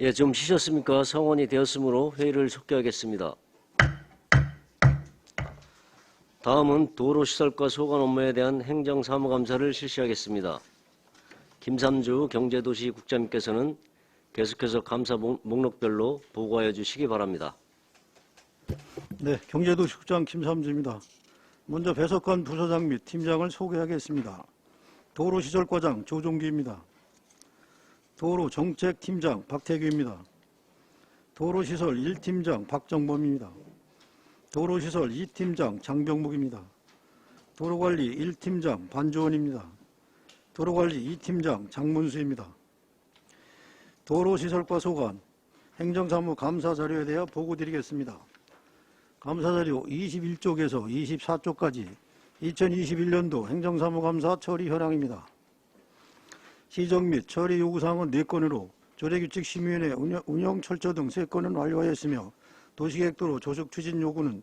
예, 좀 쉬셨습니까? 성원이 되었으므로 회의를 속개하겠습니다. 다음은 도로시설과 소관 업무에 대한 행정사무감사를 실시하겠습니다. 김삼주 경제도시 국장님께서는 계속해서 감사 목록별로 보고하여 주시기 바랍니다. 네, 경제도시국장 김삼주입니다. 먼저 배석관 부서장 및 팀장을 소개하겠습니다. 도로시설과장 조종기입니다. 도로정책팀장 박태규입니다. 도로시설 1팀장 박정범입니다. 도로시설 2팀장 장병묵입니다. 도로관리 1팀장 반주원입니다. 도로관리 2팀장 장문수입니다. 도로시설과 소관, 행정사무 감사자료에 대해 보고드리겠습니다. 감사자료 21쪽에서 24쪽까지 2021년도 행정사무감사 처리 현황입니다. 시정 및 처리 요구사항은 4건으로 조례규칙심의위원회 운영 철저 등 3건은 완료하였으며 도시계획도로 조속 추진 요구는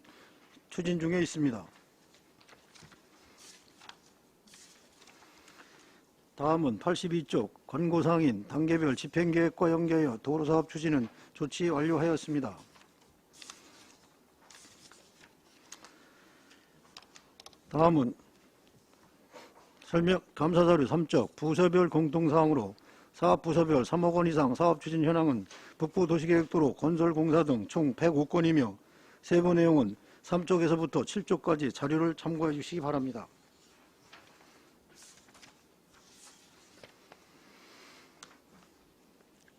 추진 중에 있습니다. 다음은 82쪽 권고사항인 단계별 집행계획과 연계하여 도로사업 추진은 조치 완료하였습니다. 다음은 감사자료 3쪽 부서별 공통사항으로 사업부서별 3억 원 이상 사업추진 현황은 북부도시계획도로 건설공사 등 총 105건이며 세부 내용은 3쪽에서부터 7쪽까지 자료를 참고해 주시기 바랍니다.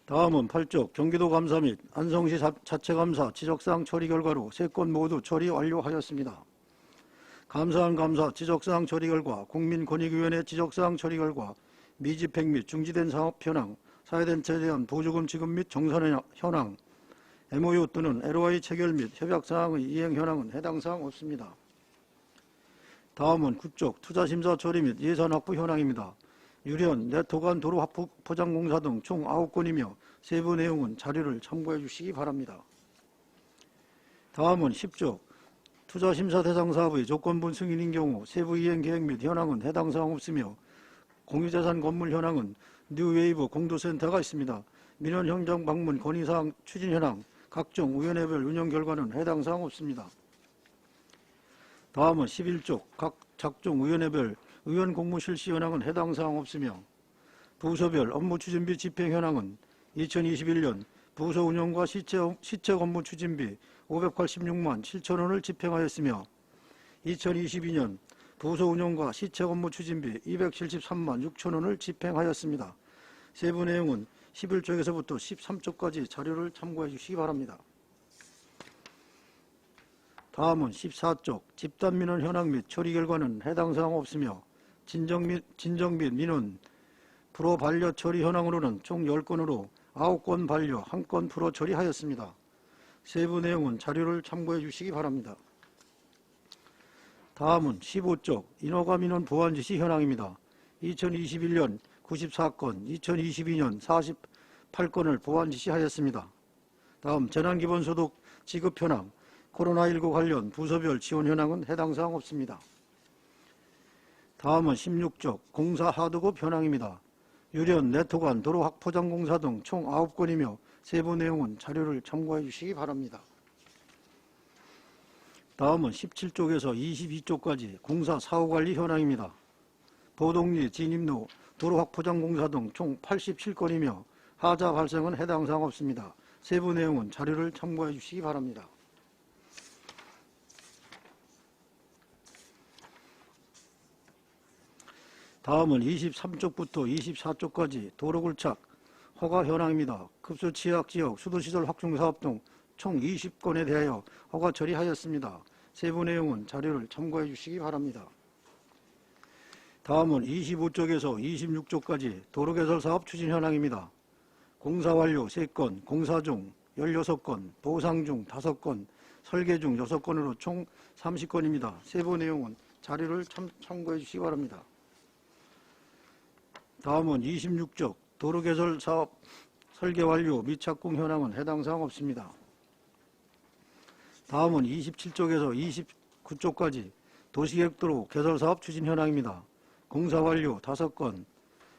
다음은 8쪽 경기도감사 및 안성시 자체감사 지적사항 처리 결과로 3건 모두 처리 완료하였습니다. 감사한 감사 지적사항 처리 결과, 국민권익위원회 지적사항 처리 결과, 미집행 및 중지된 사업 현황, 사회단체에 대한 보조금 지급 및 정산 현황, MOU 또는 LOI 체결 및 협약사항의 이행 현황은 해당 사항 없습니다. 다음은 9쪽 투자심사 처리 및 예산 확보 현황입니다. 유련, 네토간 도로 포장공사 등 총 9건이며 세부 내용은 자료를 참고해 주시기 바랍니다. 다음은 10쪽 투자심사 대상 사업의 조건부 승인인 경우 세부 이행 계획 및 현황은 해당 사항 없으며 공유재산 건물 현황은 뉴웨이브 공도센터가 있습니다. 민원 현장 방문 건의사항 추진 현황 각종 위원회별 운영 결과는 해당 사항 없습니다. 다음은 11쪽 각 작종 위원회별 의원 공무 실시 현황은 해당 사항 없으며 부서별 업무 추진비 집행 현황은 2021년 부서 운영과 시체 업무 추진비 586만 7천 원을 집행하였으며 2022년 부서 운영과 시체 업무 추진비 273만 6천 원을 집행하였습니다. 세부 내용은 11쪽에서부터 13쪽까지 자료를 참고해 주시기 바랍니다. 다음은 14쪽 집단민원 현황 및 처리 결과는 해당 사항 없으며 진정 및 민원 불허 반려 처리 현황으로는 총 10건으로 9건 반려, 1건 불허 처리하였습니다. 세부 내용은 자료를 참고해 주시기 바랍니다. 다음은 15쪽 인허가 민원 보완 지시 현황입니다. 2021년 94건, 2022년 48건을 보완 지시하였습니다. 다음 재난기본소득 지급 현황, 코로나19 관련 부서별 지원 현황은 해당 사항 없습니다. 다음은 16쪽 공사 하도급 현황입니다. 유련, 네토간, 도로 확포장공사 등 총 9건이며 세부 내용은 자료를 참고해 주시기 바랍니다. 다음은 17쪽에서 22쪽까지 공사 사후관리 현황입니다. 보동리, 진입로, 도로 확포장공사 등 총 87건이며 하자 발생은 해당 사항 없습니다. 세부 내용은 자료를 참고해 주시기 바랍니다. 다음은 23쪽부터 24쪽까지 도로굴착 허가 현황입니다. 급수취약지역 수도시설 확충사업 등 총 20건에 대하여 허가 처리하였습니다. 세부 내용은 자료를 참고해 주시기 바랍니다. 다음은 25쪽에서 26쪽까지 도로개설사업 추진 현황입니다. 공사 완료 3건, 공사 중 16건, 보상 중 5건, 설계 중 6건으로 총 30건입니다. 세부 내용은 자료를 참고해 주시기 바랍니다. 다음은 26쪽 도로개설 사업 설계 완료 및 착공 현황은 해당 사항 없습니다. 다음은 27쪽에서 29쪽까지 도시계획도로 개설사업 추진 현황입니다. 공사 완료 5건,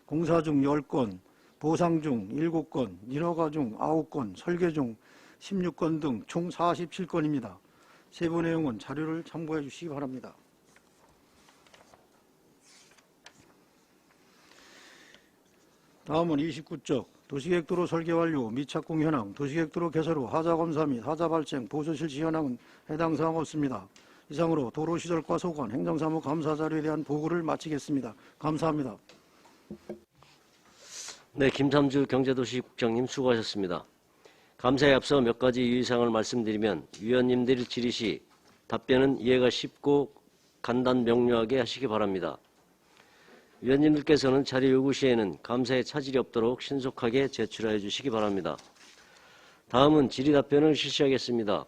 공사 중 10건, 보상 중 7건, 인허가 중 9건, 설계 중 16건 등 총 47건입니다. 세부 내용은 자료를 참고해 주시기 바랍니다. 다음은 29쪽 도시계획도로 설계 완료 및 착공 현황, 도시계획도로 개설 후 하자 검사 및 하자 발생, 보수 실시 현황은 해당 사항 없습니다. 이상으로 도로시설과 소관, 행정사무 감사 자료에 대한 보고를 마치겠습니다. 감사합니다. 네, 김삼주 경제도시국장님 수고하셨습니다. 감사에 앞서 몇 가지 유의사항을 말씀드리면 위원님들이 질의 시 답변은 이해가 쉽고 간단 명료하게 하시기 바랍니다. 위원님들께서는 자료 요구 시에는 감사에 차질이 없도록 신속하게 제출하여 주시기 바랍니다. 다음은 질의 답변을 실시하겠습니다.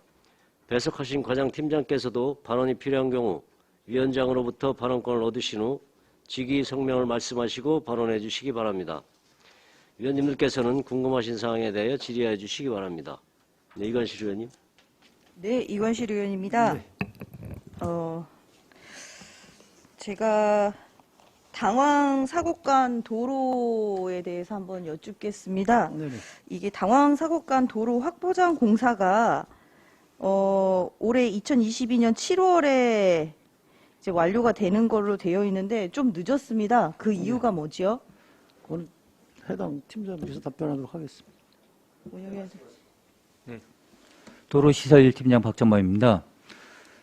배석하신 과장팀장께서도 발언이 필요한 경우 위원장으로부터 발언권을 얻으신 후 직위 성명을 말씀하시고 발언해 주시기 바랍니다. 위원님들께서는 궁금하신 사항에 대하여 질의해 주시기 바랍니다. 네, 이관실 의원님. 네, 이관실 의원입니다. 네. 제가 당황 사고간 도로에 대해서 한번 여쭙겠습니다. 네네. 이게 당황 사고간 도로 확보장 공사가 올해 2022년 7월에 이제 완료가 되는 걸로 되어 있는데 좀 늦었습니다. 그 이유가 뭐지요? 그건 해당 팀장님께서 답변하도록 하겠습니다. 도로시설팀장 박전모입니다.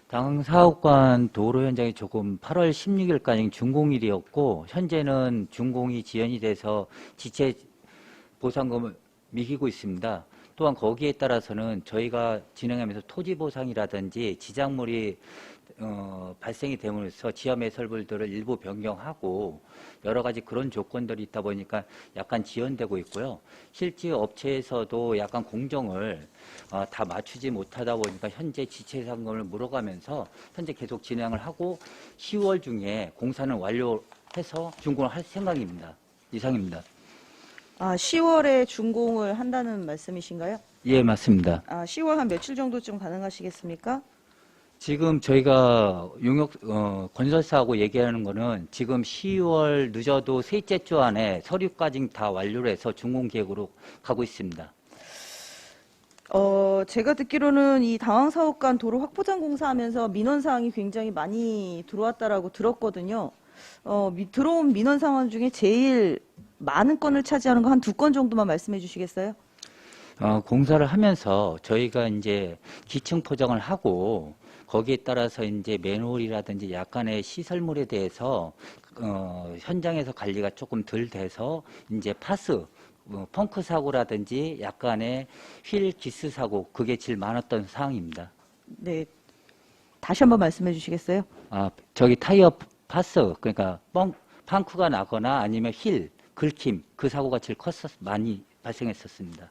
당황 사업관 도로 현장이 조금 8월 16일까지 준공일이었고 현재는 준공이 지연이 돼서 지체 보상금을 미기고 있습니다. 또한 거기에 따라서는 저희가 진행하면서 토지 보상이라든지 지작물이 발생이 됨으로써 지하 매설물들을 일부 변경하고 여러 가지 그런 조건들이 있다 보니까 약간 지연되고 있고요. 실제 업체에서도 약간 공정을 다 맞추지 못하다 보니까 현재 지체 상금을 물어가면서 현재 계속 진행을 하고 10월 중에 공사는 완료해서 준공을 할 생각입니다. 이상입니다. 10월에 준공을 한다는 말씀이신가요? 예, 맞습니다. 10월 한 며칠 정도쯤 가능하시겠습니까? 지금 저희가 건설사하고 얘기하는 거는 지금 10월 늦어도 셋째 주 안에 서류까지 다 완료를 해서 준공 계획으로 가고 있습니다. 제가 듣기로는 이 당황사업간 도로 확보장 공사하면서 민원사항이 굉장히 많이 들어왔다라고 들었거든요. 들어온 민원사항 중에 제일 많은 건을 차지하는 거 한 2건 정도만 말씀해 주시겠어요? 공사를 하면서 저희가 이제 기층 포장을 하고 거기에 따라서 이제 맨홀이라든지 약간의 시설물에 대해서 현장에서 관리가 조금 덜 돼서 이제 파스, 펑크 사고라든지 약간의 휠 기스 사고 그게 제일 많았던 사항입니다. 네. 다시 한번 말씀해 주시겠어요? 저기 타이어 파스 그러니까 펑크가 나거나 아니면 휠 긁힘 그 사고가 제일 많이 발생했었습니다.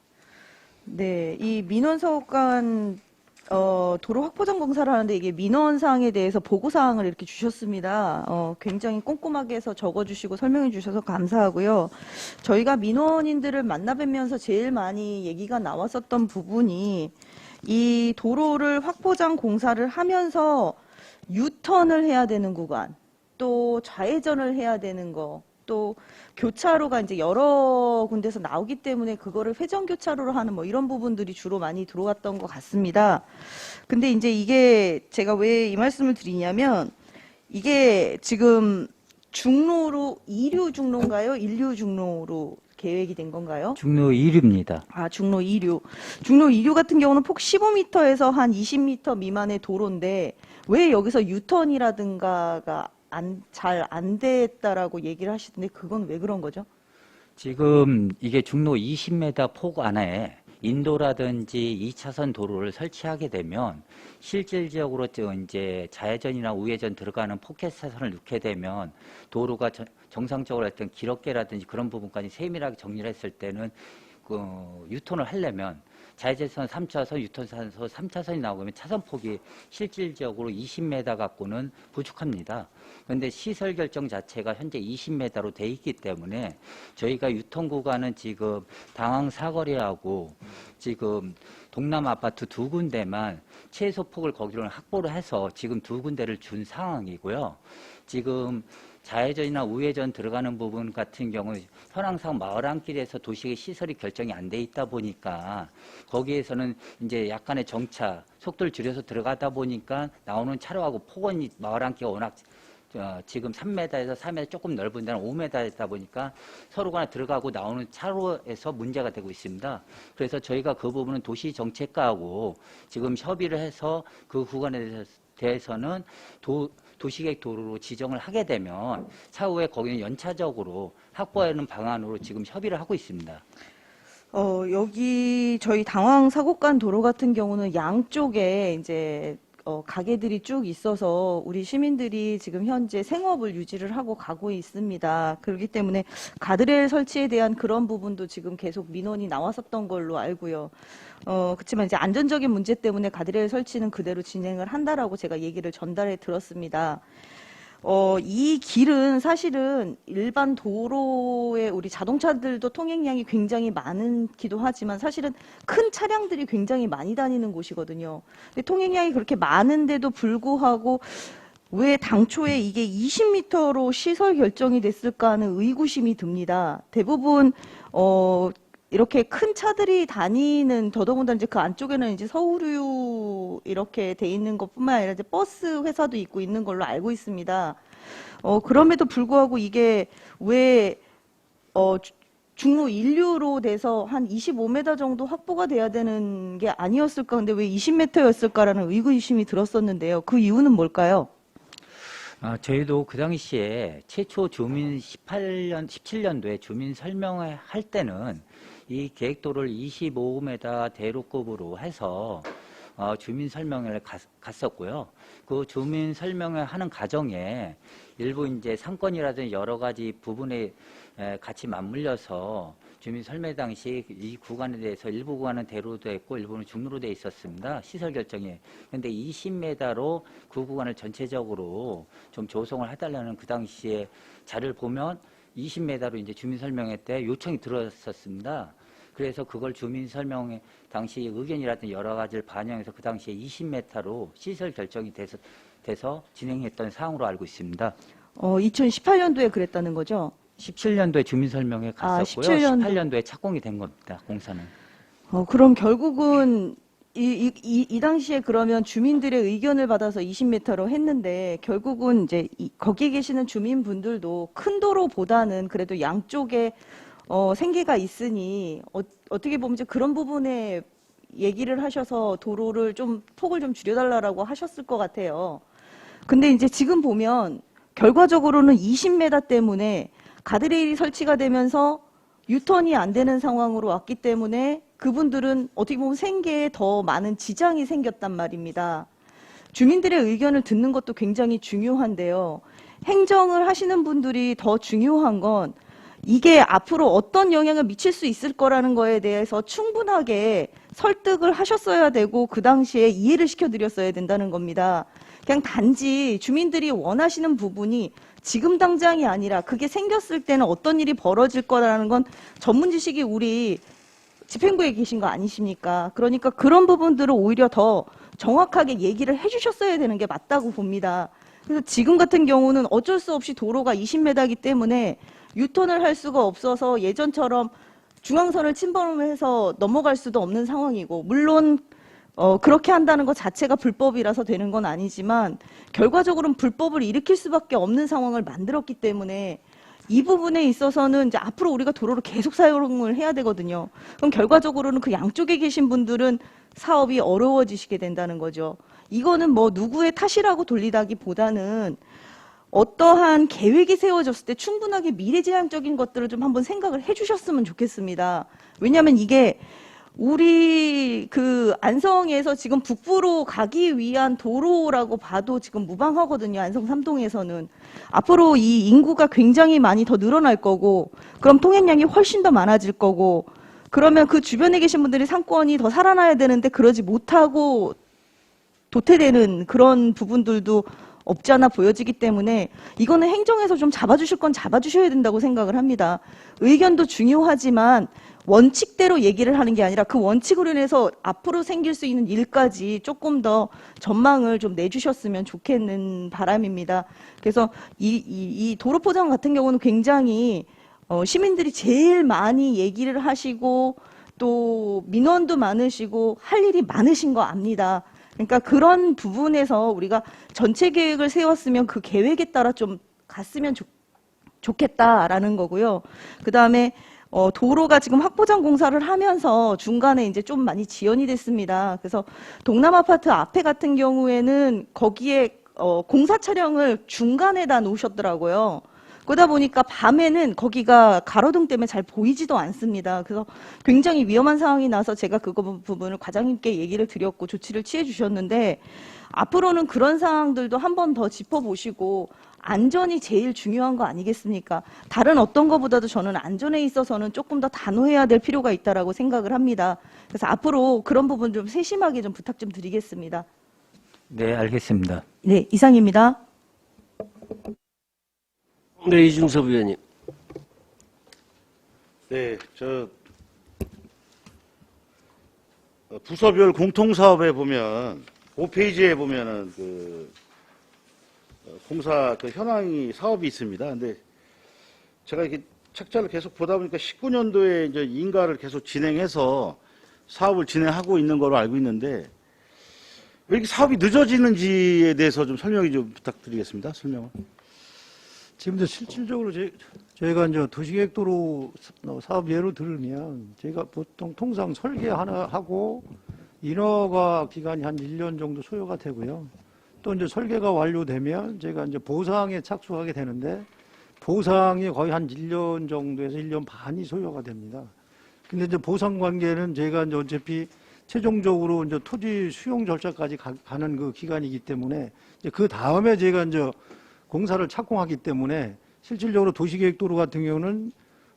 네, 이 민원사업간 도로 확보장 공사를 하는데 이게 민원사항에 대해서 보고사항을 이렇게 주셨습니다. 굉장히 꼼꼼하게 해서 적어주시고 설명해 주셔서 감사하고요. 저희가 민원인들을 만나뵈면서 제일 많이 얘기가 나왔었던 부분이 이 도로를 확보장 공사를 하면서 유턴을 해야 되는 구간, 또 좌회전을 해야 되는 거, 또 교차로가 이제 여러 군데서 나오기 때문에 그거를 회전 교차로로 하는 뭐 이런 부분들이 주로 많이 들어왔던 것 같습니다. 근데 이제 이게 제가 왜 이 말씀을 드리냐면 이게 지금 중로로 2류 중로인가요? 1류 중로로 계획이 된 건가요? 중로 2류입니다. 중로 2류. 중로 2류 같은 경우는 폭 15m에서 한 20m 미만의 도로인데 왜 여기서 유턴이라든가가 잘 안 됐다라고 얘기를 하시던데 그건 왜 그런 거죠? 지금 이게 중로 20m 폭 안에 인도라든지 2차선 도로를 설치하게 되면 실질적으로 이제 좌회전이나 우회전 들어가는 포켓 차선을 넣게 되면 도로가 정상적으로 했던 기럽개라든지 그런 부분까지 세밀하게 정리를 했을 때는 유턴을 하려면 좌회전선 3차선, 유턴선 3차선이 나오면 차선폭이 실질적으로 20m 갖고는 부족합니다. 그런데 시설 결정 자체가 현재 20m로 돼 있기 때문에 저희가 유턴 구간은 지금 당황 사거리하고 지금 동남 아파트 2군데만 최소 폭을 거기로 확보를 해서 지금 2군데를 준 상황이고요. 지금 좌회전이나 우회전 들어가는 부분 같은 경우 현황상 마을 안길에서 도시의 시설이 결정이 안 돼 있다 보니까 거기에서는 이제 약간의 정차 속도를 줄여서 들어가다 보니까 나오는 차로하고 폭원이 마을 안길가 워낙 지금 3m에서 4m 조금 넓은 데는 5m이다 보니까 서로 간에 들어가고 나오는 차로에서 문제가 되고 있습니다. 그래서 저희가 그 부분은 도시정책과하고 지금 협의를 해서 그 구간에 대해서는 도시계획 도로로 지정을 하게 되면 차후에 거기는 연차적으로 확보하는 방안으로 지금 협의를 하고 있습니다. 여기 저희 당황 사곡간 도로 같은 경우는 양쪽에 이제 가게들이 쭉 있어서 우리 시민들이 지금 현재 생업을 유지를 하고 가고 있습니다. 그렇기 때문에 가드레일 설치에 대한 그런 부분도 지금 계속 민원이 나왔었던 걸로 알고요. 그렇지만 이제 안전적인 문제 때문에 가드레일 설치는 그대로 진행을 한다라고 제가 얘기를 전달해 들었습니다. 이 길은 사실은 일반 도로에 우리 자동차들도 통행량이 굉장히 많기도 하지만 사실은 큰 차량들이 굉장히 많이 다니는 곳이거든요. 근데 통행량이 그렇게 많은데도 불구하고 왜 당초에 이게 20m로 시설 결정이 됐을까 하는 의구심이 듭니다. 대부분 이렇게 큰 차들이 다니는 더더군다나 이제 그 안쪽에는 이제 서울유 이렇게 돼 있는 것뿐만 아니라 이제 버스 회사도 있고 있는 걸로 알고 있습니다. 그럼에도 불구하고 이게 왜 중로 인류로 돼서 한 25m 정도 확보가 돼야 되는 게 아니었을까? 근데 왜 20m였을까라는 의구심이 들었었는데요. 그 이유는 뭘까요? 저희도 그 당시에 최초 주민 17년도에 주민 설명회 할 때는 이 계획도를 25m 대로급으로 해서 주민 설명회를 갔었고요. 그 주민 설명회 하는 과정에 일부 이제 상권이라든지 여러 가지 부분에 같이 맞물려서 주민 설명 당시 이 구간에 대해서 일부 구간은 대로로 되어 있고 일부는 중로로 되어 있었습니다. 시설 결정에. 그런데 20m로 그 구간을 전체적으로 좀 조성을 해달라는 그 당시에 자료를 보면 20m로 이제 주민 설명회 때 요청이 들어왔었습니다. 그래서 그걸 주민 설명회 당시 의견이라든지 여러 가지를 반영해서 그 당시에 20m로 시설 결정이 돼서 진행했던 사항으로 알고 있습니다. 2018년도에 그랬다는 거죠? 17년도에 주민 설명회 갔었고요. 18년도에 착공이 된 겁니다. 공사는. 그럼 결국은 이 당시에 그러면 주민들의 의견을 받아서 20m로 했는데 결국은 이제 거기에 계시는 주민분들도 큰 도로보다는 그래도 양쪽에 생계가 있으니 어떻게 보면 이제 그런 부분에 얘기를 하셔서 도로를 좀 폭을 좀 줄여달라고 하셨을 것 같아요. 근데 이제 지금 보면 결과적으로는 20m 때문에 가드레일이 설치가 되면서 유턴이 안 되는 상황으로 왔기 때문에 그분들은 어떻게 보면 생계에 더 많은 지장이 생겼단 말입니다. 주민들의 의견을 듣는 것도 굉장히 중요한데요. 행정을 하시는 분들이 더 중요한 건 이게 앞으로 어떤 영향을 미칠 수 있을 거라는 거에 대해서 충분하게 설득을 하셨어야 되고 그 당시에 이해를 시켜드렸어야 된다는 겁니다. 그냥 단지 주민들이 원하시는 부분이 지금 당장이 아니라 그게 생겼을 때는 어떤 일이 벌어질 거라는 건 전문 지식이 우리 집행부에 계신 거 아니십니까? 그러니까 그런 부분들을 오히려 더 정확하게 얘기를 해주셨어야 되는 게 맞다고 봅니다. 그래서 지금 같은 경우는 어쩔 수 없이 도로가 20m이기 때문에 유턴을 할 수가 없어서 예전처럼 중앙선을 침범해서 넘어갈 수도 없는 상황이고 물론 그렇게 한다는 것 자체가 불법이라서 되는 건 아니지만 결과적으로는 불법을 일으킬 수밖에 없는 상황을 만들었기 때문에 이 부분에 있어서는 이제 앞으로 우리가 도로를 계속 사용을 해야 되거든요. 그럼 결과적으로는 그 양쪽에 계신 분들은 사업이 어려워지시게 된다는 거죠. 이거는 뭐 누구의 탓이라고 돌리다기보다는 어떠한 계획이 세워졌을 때 충분하게 미래지향적인 것들을 좀 한번 생각을 해주셨으면 좋겠습니다. 왜냐하면 이게 우리 그 안성에서 지금 북부로 가기 위한 도로라고 봐도 지금 무방하거든요. 안성 3동에서는. 앞으로 이 인구가 굉장히 많이 더 늘어날 거고 그럼 통행량이 훨씬 더 많아질 거고 그러면 그 주변에 계신 분들이 상권이 더 살아나야 되는데 그러지 못하고 도태되는 그런 부분들도 없지 않아 보여지기 때문에 이거는 행정에서 좀 잡아주실 건 잡아주셔야 된다고 생각을 합니다. 의견도 중요하지만 원칙대로 얘기를 하는 게 아니라 그 원칙으로 인해서 앞으로 생길 수 있는 일까지 조금 더 전망을 좀 내주셨으면 좋겠는 바람입니다. 그래서 이 도로 포장 같은 경우는 굉장히 시민들이 제일 많이 얘기를 하시고 또 민원도 많으시고 할 일이 많으신 거 압니다. 그러니까 그런 부분에서 우리가 전체 계획을 세웠으면 그 계획에 따라 좀 갔으면 좋겠다라는 거고요. 그 다음에 도로가 지금 확보장 공사를 하면서 중간에 이제 좀 많이 지연이 됐습니다. 그래서 동남아파트 앞에 같은 경우에는 거기에 공사 차량을 중간에다 놓으셨더라고요. 그러다 보니까 밤에는 거기가 가로등 때문에 잘 보이지도 않습니다. 그래서 굉장히 위험한 상황이 나서 제가 그거 부분을 과장님께 얘기를 드렸고 조치를 취해 주셨는데 앞으로는 그런 상황들도 한 번 더 짚어보시고 안전이 제일 중요한 거 아니겠습니까? 다른 어떤 것보다도 저는 안전에 있어서는 조금 더 단호해야 될 필요가 있다라고 생각을 합니다. 그래서 앞으로 그런 부분 좀 세심하게 좀 부탁 좀 드리겠습니다. 네, 알겠습니다. 네, 이상입니다. 네, 이준섭 의원님. 네, 부서별 공통사업에 보면 5페이지에 보면은 공사 현황이 사업이 있습니다. 근데 제가 이렇게 책자를 계속 보다 보니까 19년도에 이제 인가를 계속 진행해서 사업을 진행하고 있는 걸로 알고 있는데 왜 이렇게 사업이 늦어지는지에 대해서 좀 설명이 좀 부탁드리겠습니다. 설명을. 지금 이제 실질적으로 저희가 이제 도시계획도로 사업 예로 들으면 저희가 보통 통상 설계 하나 하고 인허가 기간이 한 1년 정도 소요가 되고요. 또 이제 설계가 완료되면 제가 이제 보상에 착수하게 되는데 보상이 거의 한 1년 정도에서 1년 반이 소요가 됩니다. 근데 이제 보상 관계는 제가 이제 어차피 최종적으로 이제 토지 수용 절차까지 가는 그 기간이기 때문에 이제 그 다음에 제가 이제 공사를 착공하기 때문에 실질적으로 도시계획도로 같은 경우는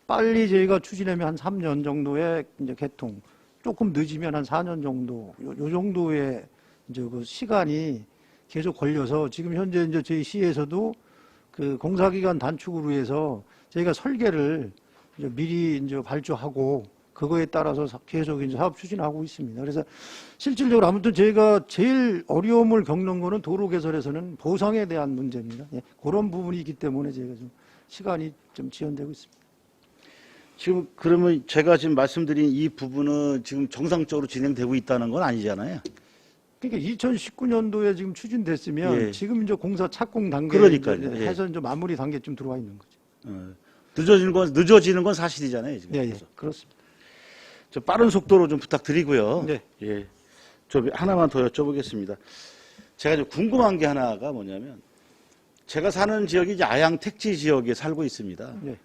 빨리 저희가 추진하면 한 3년 정도의 이제 개통, 조금 늦으면 한 4년 정도, 요 정도의 이제 그 시간이 계속 걸려서 지금 현재 이제 저희 시에서도 그 공사기간 단축으로 해서 저희가 설계를 이제 미리 이제 발주하고 그거에 따라서 계속 이제 사업 추진하고 있습니다. 그래서 실질적으로 아무튼 저희가 제일 어려움을 겪는 거는 도로 개설에서는 보상에 대한 문제입니다. 예, 그런 부분이 있기 때문에 저희가 좀 시간이 좀 지연되고 있습니다. 지금 그러면 제가 지금 말씀드린 이 부분은 지금 정상적으로 진행되고 있다는 건 아니잖아요. 그러니까 2019년도에 지금 추진됐으면 예. 지금 이제 공사 착공 단계에 그러니까요. 이제 해서 이제 마무리 단계쯤 들어와 있는 거죠. 늦어지는 건 사실이잖아요. 지금. 예, 예, 그렇습니다. 저 빠른 속도로 좀 부탁드리고요. 네. 예. 저 하나만 더 여쭤보겠습니다. 제가 좀 궁금한 게 하나가 뭐냐면 제가 사는 지역이 이제 아양 택지 지역에 살고 있습니다. 네.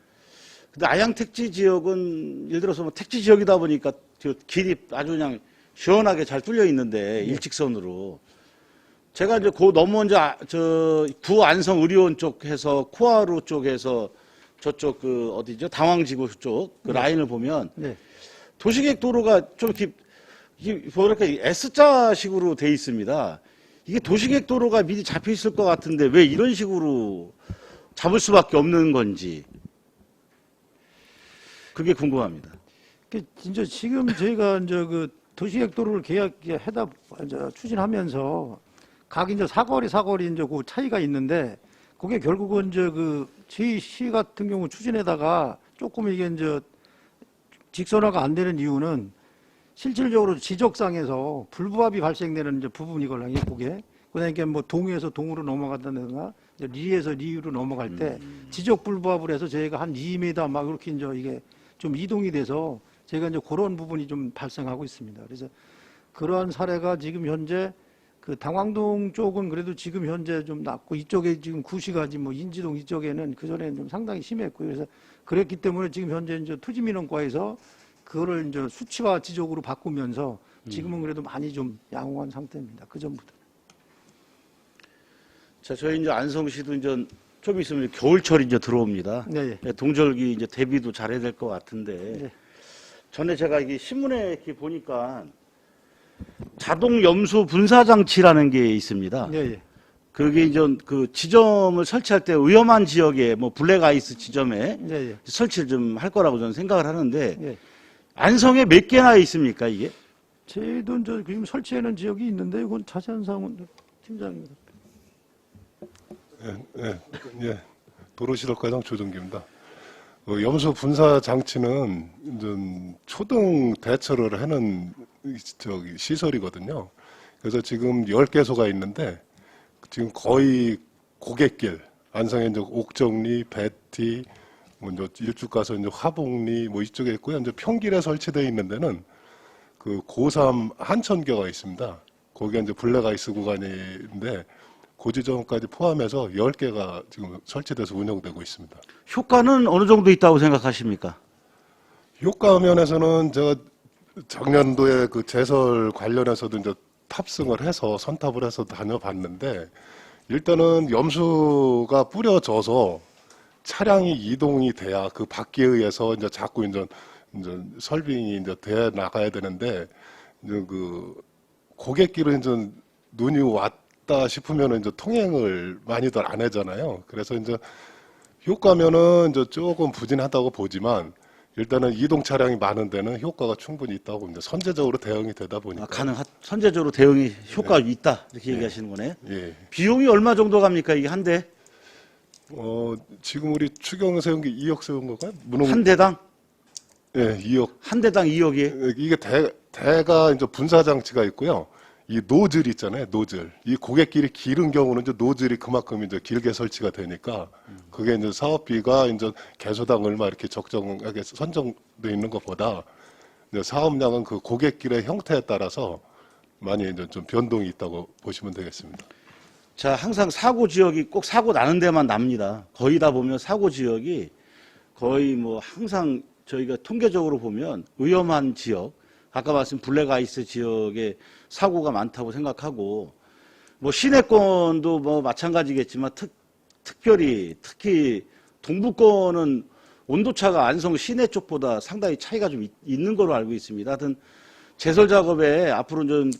근데 아양 택지 지역은 예를 들어서 뭐 택지 지역이다 보니까 저 길이 아주 그냥 시원하게 잘 뚫려 있는데 일직선으로 제가 이제 그 넘어온 저 구안성 의료원 쪽에서 코아루 쪽에서 저쪽 그 어디죠 당황지구 쪽 그 라인을 보면 네. 도시계획 도로가 좀 이게 뭐랄까 S자식으로 돼 있습니다. 이게 도시계획 도로가 미리 잡혀 있을 것 같은데 왜 이런 식으로 잡을 수밖에 없는 건지 그게 궁금합니다. 진짜 지금 저희가 이제 그 도시계획도로를 계약해다 이제 추진하면서 각 이제 사거리 이제 그 차이가 있는데 그게 결국은 이제 그 저희 시 같은 경우 추진에다가 조금 이게 이제 직선화가 안 되는 이유는 실질적으로 지적상에서 불부합이 발생되는 이제 부분이거든요. 그게 그다음에 뭐 동에서 동으로 넘어간다든가 이제 리에서 리로 넘어갈 때 지적 불부합을 해서 저희가 한 2m 막 이렇게 이제 이게 좀 이동이 돼서 제가 이제 그런 부분이 좀 발생하고 있습니다. 그래서 그러한 사례가 지금 현재 그 당황동 쪽은 그래도 지금 현재 좀 낮고 이쪽에 지금 구시가지 뭐 인지동 이쪽에는 그전에는 좀 상당히 심했고요. 그래서 그랬기 때문에 지금 현재 이제 토지민원과에서 그거를 이제 수치화 지적으로 바꾸면서 지금은 그래도 많이 좀 양호한 상태입니다. 그 전보다. 자, 저희 이제 안성시도 이제 좀 있으면 겨울철이 이제 들어옵니다. 네, 예. 동절기 이제 대비도 잘해야 될 것 같은데 네. 전에 제가 이게 신문에 이렇게 보니까 자동 염수 분사 장치라는 게 있습니다. 예, 예. 그게 이제 그 지점을 설치할 때 위험한 지역에 뭐 블랙아이스 지점에 예, 예. 설치를 좀 할 거라고 저는 생각을 하는데 예. 안성에 몇 개나 있습니까 이게? 저희도 이제 지금 설치하는 지역이 있는데 이건 자세한 사항은 팀장입니다. 예, 도로시설과장 조정기입니다. 염소 분사 장치는 이제 초등 대처를 하는 시설이거든요. 그래서 지금 10개소가 있는데 지금 거의 고갯길, 안성에 이제 옥정리, 배티, 뭐 이제 일주 가서 이제 화봉리 뭐 이쪽에 있고요. 이제 평길에 설치되어 있는 데는 그 고3 한천교가 있습니다. 거기가 이제 블랙아이스 구간인데 그 지점까지 포함해서 10개가 지금 설치돼서 운영되고 있습니다. 효과는 어느 정도 있다고 생각하십니까? 효과 면에서는 제가 작년도에 그 제설 관련해서도 이제 탑승을 해서 선탑을 해서 다녀봤는데 일단은 염수가 뿌려져서 차량이 이동이 돼야 그 바퀴에 의해서 이제 자꾸 이제 설빙이 이제 돼 나가야 되는데 이제 그 고갯길은 이제 눈이 왔다 싶으면 이제 통행을 많이들 안 하잖아요. 그래서 이제 효과면은 이제 조금 부진하다고 보지만 일단은 이동 차량이 많은 데는 효과가 충분히 있다고 봅니다. 선제적으로 대응이 되다 보니까. 선제적으로 대응이 효과가 있다 이렇게 얘기하시는 거네요. 예. 비용이 얼마 정도 갑니까 이게 한 대? 지금 우리 추경 세운 게 2억 세운 건가요? 한 대당? 예, 2억. 한 대당 2억이? 이게 대가 이제 분사 장치가 있고요. 이 노즐 있잖아요, 노즐. 이 고갯길이 길은 경우는 이제 노즐이 그만큼 이제 길게 설치가 되니까 그게 이제 사업비가 이제 개소당 얼마 이렇게 적정하게 선정돼 있는 것보다 이제 사업량은 그 고갯길의 형태에 따라서 많이 이제 좀 변동이 있다고 보시면 되겠습니다. 자, 항상 사고 지역이 꼭 사고 나는 데만 납니다. 거의 다 보면 사고 지역이 거의 뭐 항상 저희가 통계적으로 보면 위험한 지역, 아까 말씀 블랙아이스 지역에 사고가 많다고 생각하고 뭐 시내권도 뭐 마찬가지겠지만 특히 동부권은 온도차가 안성 시내 쪽보다 상당히 차이가 좀 있는 걸로 알고 있습니다. 하여튼 제설 작업에 앞으로 좀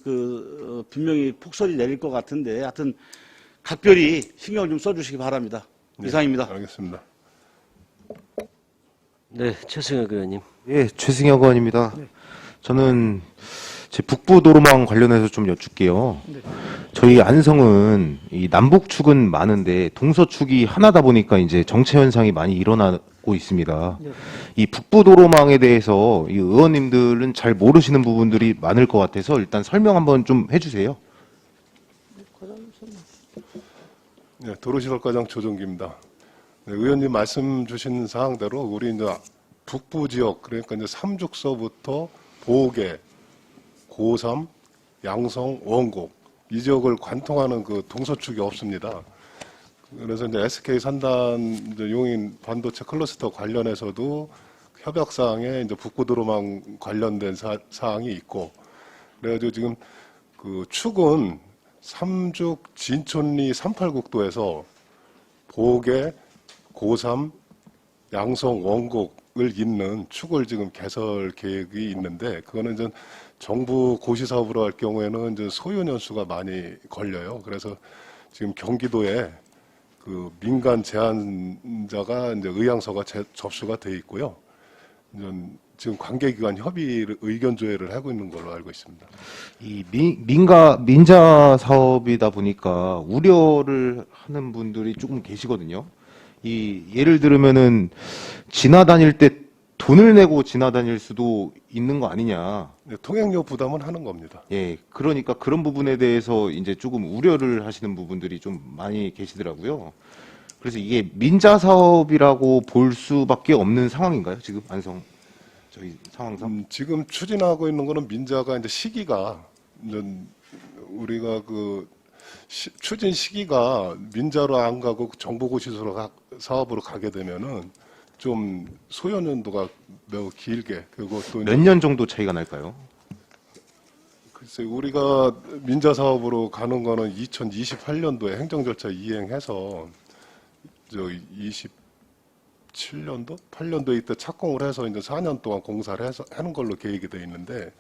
분명히 폭설이 내릴 것 같은데 하여튼 각별히 신경을 좀 써주시기 바랍니다. 네, 이상입니다. 알겠습니다. 네, 최승혁 의원님. 예, 최승혁 의원입니다. 저는 제 북부 도로망 관련해서 좀 여쭙게요. 저희 안성은 이 남북축은 많은데 동서축이 하나다 보니까 이제 정체 현상이 많이 일어나고 있습니다. 이 북부 도로망에 대해서 이 의원님들은 잘 모르시는 부분들이 많을 것 같아서 일단 설명 한번 좀 해주세요. 네, 도로시설과장 조정기입니다. 네, 의원님 말씀 주신 사항대로 우리 이제 북부 지역 그러니까 이제 삼죽서부터 보계, 고삼, 양성, 원곡 이 지역을 관통하는 그 동서축이 없습니다. 그래서 이제 SK 산단 이제 용인 반도체 클러스터 관련해서도 협약 사항에 이제 북부 도로망 관련된 사항이 있고 그래가지고 지금 그 축은 삼죽 진촌리 38국도에서 보계, 고삼, 양성, 원곡을 잇는 축을 지금 개설 계획이 있는데 그거는 이제 정부 고시 사업으로 할 경우에는 이제 소요 년수가 많이 걸려요. 그래서 지금 경기도에 그 민간 제안자가 이제 의향서가 접수가 돼 있고요. 이제 지금 관계기관 협의 의견 조회를 하고 있는 걸로 알고 있습니다. 이 민자 사업이다 보니까 우려를 하는 분들이 조금 계시거든요. 이 예를 들면은 지나다닐 때 돈을 내고 지나다닐 수도 있는 거 아니냐. 네, 통행료 부담은 하는 겁니다. 예, 그러니까 그런 부분에 대해서 이제 조금 우려를 하시는 부분들이 좀 많이 계시더라고요. 그래서 이게 민자 사업이라고 볼 수밖에 없는 상황인가요? 지금 안성 저희 상황상? 지금 추진하고 있는 거는 민자가 이제 시기가 이제 우리가 그 추진 시기가 민자로 안 가고 정보고시소로 사업으로 가게 되면은 좀 소요 연도가 매우 길게 그리고 또 몇 년 정도 차이가 날까요? 글쎄 우리가 민자 사업으로 가는 거는 2028년도에 행정 절차 이행해서 저 27년도, 8년도 이때 착공을 해서 이제 4년 동안 공사를 해서 하는 걸로 계획이 돼 있는데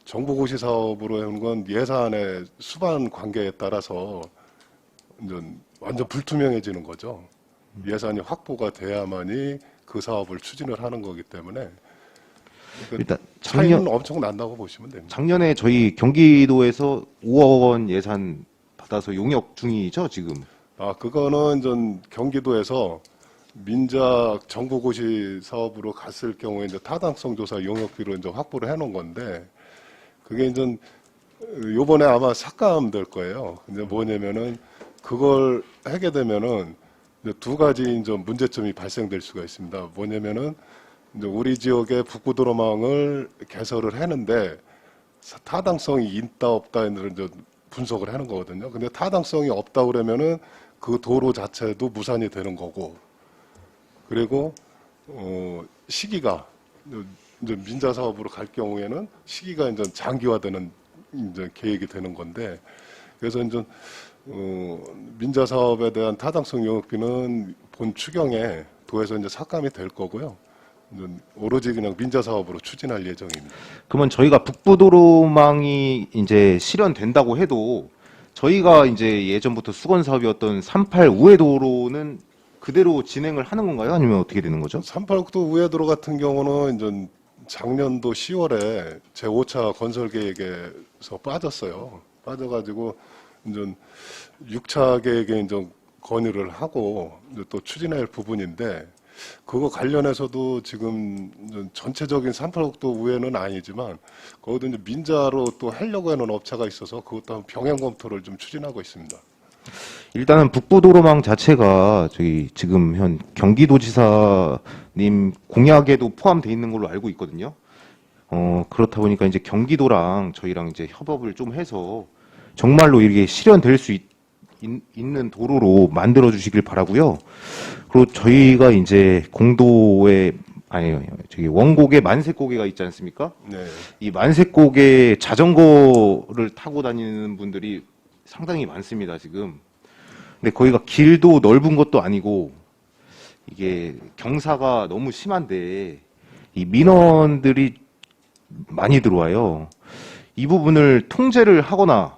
정보고시 사업으로 하는 건 예산의 수반 관계에 따라서 이제 완전 불투명해지는 거죠. 예산이 확보가 돼야만이 그 사업을 추진을 하는 거기 때문에 일단 차이는 엄청 난다고 보시면 됩니다. 작년에 저희 경기도에서 5억 원 예산 받아서 용역 중이죠, 지금. 그거는 전 경기도에서 민작 정부고시 사업으로 갔을 경우에 이제 타당성 조사 용역비로 이제 확보를 해놓은 건데, 그게 이제 요번에 아마 삭감될 거예요. 근데 뭐냐면은 그걸 하게 되면은 이제 두 가지 이제 문제점이 발생될 수가 있습니다. 뭐냐면은 이제 우리 지역의 북부도로망을 개설을 했는데 타당성이 있다 없다를 이제 분석을 하는 거거든요. 근데 타당성이 없다 그러면은 그 도로 자체도 무산이 되는 거고, 그리고 시기가 이제 민자 사업으로 갈 경우에는 시기가 이제 장기화되는 이제 계획이 되는 건데, 그래서 이제 민자 사업에 대한 타당성 용역비는 본 추경에 도에서 이제 삭감이 될 거고요. 이제 오로지 그냥 민자 사업으로 추진할 예정입니다. 그러면 저희가 북부도로망이 이제 실현된다고 해도 저희가 이제 예전부터 수건 사업이었던 38 우회도로는 그대로 진행을 하는 건가요? 아니면 어떻게 되는 거죠? 38국도 우회도로 같은 경우는 이제 작년도 10월에 제5차 건설 계획에서 빠졌어요. 빠져가지고 이제 6차 계획에 이제 건의를 하고 이제 또 추진할 부분인데, 그거 관련해서도 지금 이제 전체적인 38국도 우회는 아니지만 거기도 이제 민자로 또 하려고 하는 업체가 있어서 그것도 한번 병행 검토를 좀 추진하고 있습니다. 일단은 북부도로망 자체가 저희 지금 현 경기도지사님 공약에도 포함되어 있는 걸로 알고 있거든요. 그렇다 보니까 이제 경기도랑 저희랑 이제 협업을 좀 해서 정말로 이게 실현될 수 있는 도로로 만들어 주시길 바라고요. 그리고 저희가 이제 공도에 저기 원곡에 만색고개가 있지 않습니까? 네. 이 만색고개 자전거를 타고 다니는 분들이 상당히 많습니다, 지금. 근데 거기가 길도 넓은 것도 아니고 이게 경사가 너무 심한데 이 민원들이 많이 들어와요. 이 부분을 통제를 하거나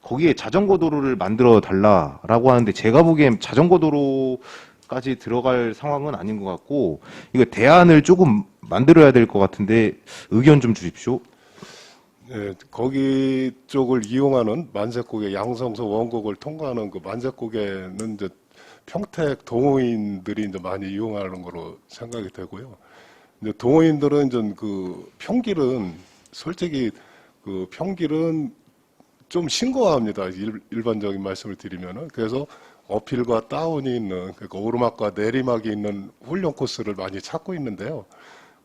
거기에 자전거 도로를 만들어 달라라고 하는데, 제가 보기엔 자전거 도로까지 들어갈 상황은 아닌 것 같고, 이거 대안을 조금 만들어야 될 것 같은데 의견 좀 주십시오. 네, 거기 쪽을 이용하는 만색고개 양성서 원곡을 통과하는 그 만색고개는 이제 평택 동호인들이 이제 많이 이용하는 거로 생각이 되고요. 이제 동호인들은 이제 그 평길은 솔직히 그 평길은 좀 싱거워합니다. 일반적인 말씀을 드리면은. 그래서 어필과 다운이 있는, 그러니까 오르막과 내리막이 있는 훈련 코스를 많이 찾고 있는데요.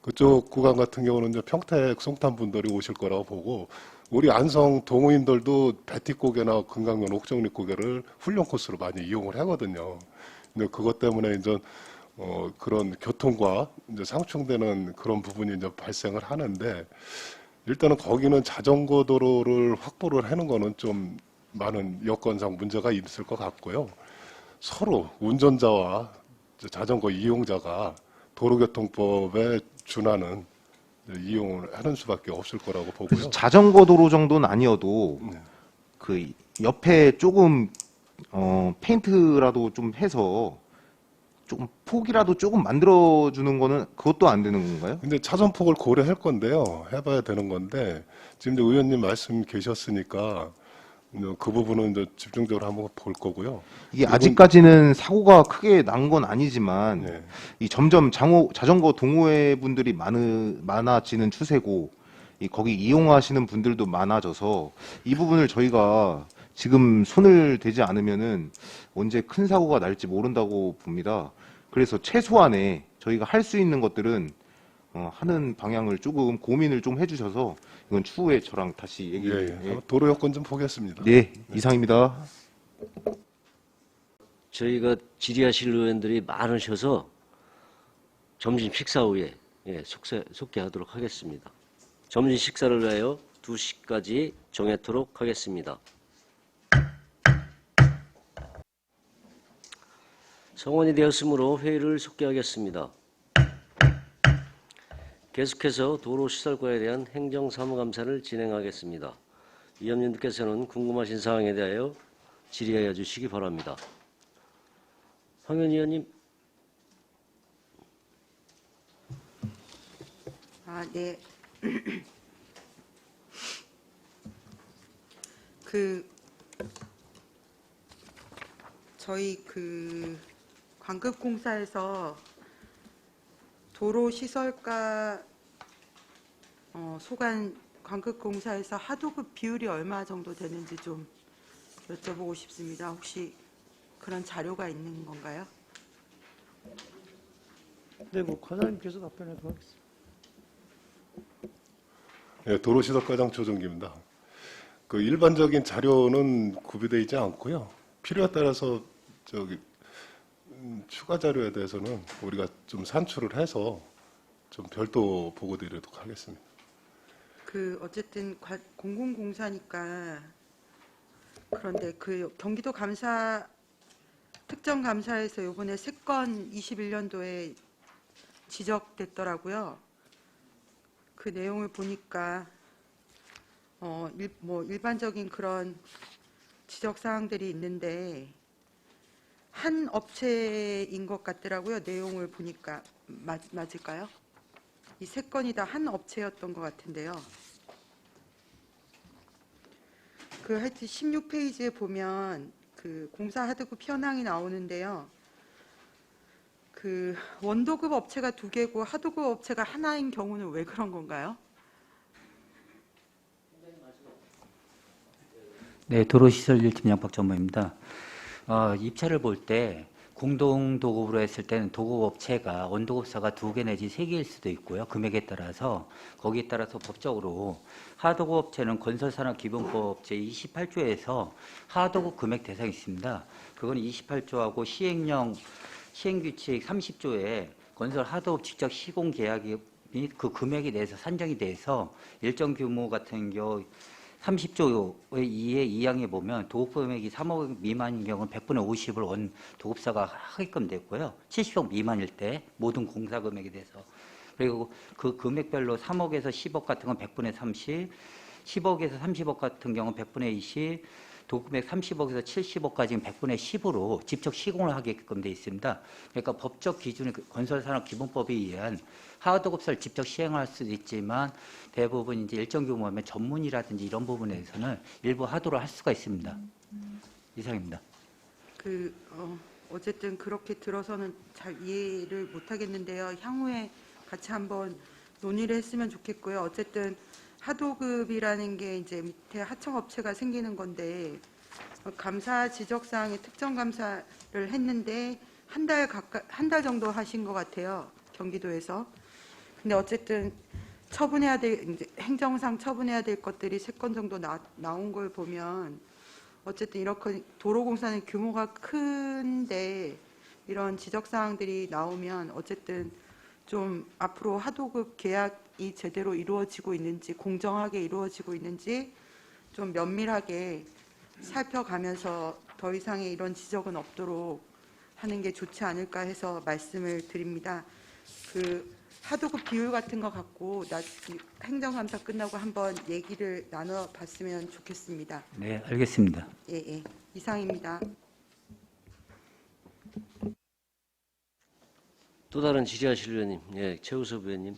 그쪽 구간 같은 경우는 이제 평택 송탄 분들이 오실 거라고 보고, 우리 안성 동호인들도 배티고개나 금강면 옥정리고개를 훈련 코스로 많이 이용을 하거든요. 근데 그것 때문에 이제 그런 교통과 이제 상충되는 그런 부분이 이제 발생을 하는데, 일단은 거기는 자전거 도로를 확보를 하는 거는 좀 많은 여건상 문제가 있을 것 같고요. 서로 운전자와 자전거 이용자가 도로교통법에 준하는 이용을 하는 수밖에 없을 거라고 보고요. 그래서 자전거 도로 정도는 아니어도 네. 그 옆에 조금 페인트라도 좀 해서 조금 폭이라도 조금 만들어 주는 거는 그것도 안 되는 건가요? 근데 차선폭을 고려할 건데요. 해봐야 되는 건데, 지금 이제 의원님 말씀 계셨으니까 이제 그 부분은 이제 집중적으로 한번 볼 거고요. 이게 아직까지는 사고가 크게 난 건 아니지만 네. 이 점점 자전거 동호회 분들이 많아지는 추세고, 거기 이용하시는 분들도 많아져서 이 부분을 저희가 지금 손을 대지 않으면은 언제 큰 사고가 날지 모른다고 봅니다. 그래서 최소한의 저희가 할 수 있는 것들은 하는 방향을 조금 고민을 좀 해주셔서, 이건 추후에 저랑 다시 얘기. 예. 도로 여건 좀 보겠습니다. 네, 이상입니다. 저희가 질의하실 의원들이 많으셔서 점심 식사 후에 속개하도록 하겠습니다. 점심 식사를 위하여 2시까지 정하도록 하겠습니다. 성원이 되었으므로 회의를 속개하겠습니다. 계속해서 도로시설과에 대한 행정사무감사를 진행하겠습니다. 위원님들께서는 궁금하신 사항에 대하여 질의하여 주시기 바랍니다. 황현 의원님. 네. 저희 광급공사에서 도로시설과 소관 광급공사에서 하도급 비율이 얼마 정도 되는지 좀 여쭤보고 싶습니다. 혹시 그런 자료가 있는 건가요? 네, 과장님께서 답변해 주시겠습니다. 예, 도로시설과장 조정기입니다. 그 일반적인 자료는 구비되어 있지 않고요. 필요에 따라서 추가 자료에 대해서는 우리가 좀 산출을 해서 좀 별도 보고 드리도록 하겠습니다. 어쨌든 공공공사니까 그런데 경기도 감사 특정 감사에서 이번에 3건 21년도에 지적됐더라고요. 그 내용을 보니까 일반적인 그런 지적 사항들이 있는데 한 업체인 것 같더라고요. 내용을 보니까 맞을까요? 이 3건이 다 한 업체였던 것 같은데요. 하여튼 16페이지에 보면 공사 하도급 현황이 나오는데요. 원도급 업체가 2개고 하도급 업체가 하나인 경우는 왜 그런 건가요? 네, 도로시설 1팀 양박전무입니다. 입찰을 볼 때 공동 도급으로 했을 때는 도급업체가 원도급사가 2개 내지 3개일 수도 있고요. 금액에 따라서 거기에 따라서 법적으로 하도급업체는 건설산업기본법 제28조에서 하도급 금액 대상이 있습니다. 그건 28조하고 시행규칙 30조에 건설 하도급 직접 시공 계약이 및 그 금액에 대해서 산정이 돼서 일정 규모 같은 경우 30조의 2의 2항에 보면 도급 금액이 3억 미만인 경우는 100분의 50을 원 도급사가 하게끔 됐고요. 70억 미만일 때 모든 공사 금액에 대해서. 그리고 그 금액별로 3억에서 10억 같은 건 100분의 30, 10억에서 30억 같은 경우는 100분의 20, 도급금액 30억에서 70억까지는 100분의 10으로 직접 시공을 하게끔 되어 있습니다. 그러니까 법적 기준이 건설산업기본법에 의한 하도급사를 직접 시행할 수도 있지만 대부분 이제 일정 규모면 전문이라든지 이런 부분에서는 일부 하도를 할 수가 있습니다. 이상입니다. 어쨌든 그렇게 들어서는 잘 이해를 못하겠는데요. 향후에 같이 한번 논의를 했으면 좋겠고요. 어쨌든 하도급이라는 게 이제 밑에 하청업체가 생기는 건데 감사 지적사항에 특정 감사를 했는데 한 달 정도 하신 것 같아요. 경기도에서. 근데 어쨌든 처분해야 될 이제 행정상 처분해야 될 것들이 3건 정도 나온 걸 보면 어쨌든 이렇게 도로공사는 규모가 큰데 이런 지적 사항들이 나오면 어쨌든 좀 앞으로 하도급 계약이 제대로 이루어지고 있는지 공정하게 이루어지고 있는지 좀 면밀하게 살펴가면서 더 이상의 이런 지적은 없도록 하는 게 좋지 않을까 해서 말씀을 드립니다. 하도급 비율 같은 거 갖고 행정감사 끝나고 한번 얘기를 나눠봤으면 좋겠습니다. 네, 알겠습니다. 예. 이상입니다. 또 다른 질의하실 의원님. 예, 최우섭 의원님.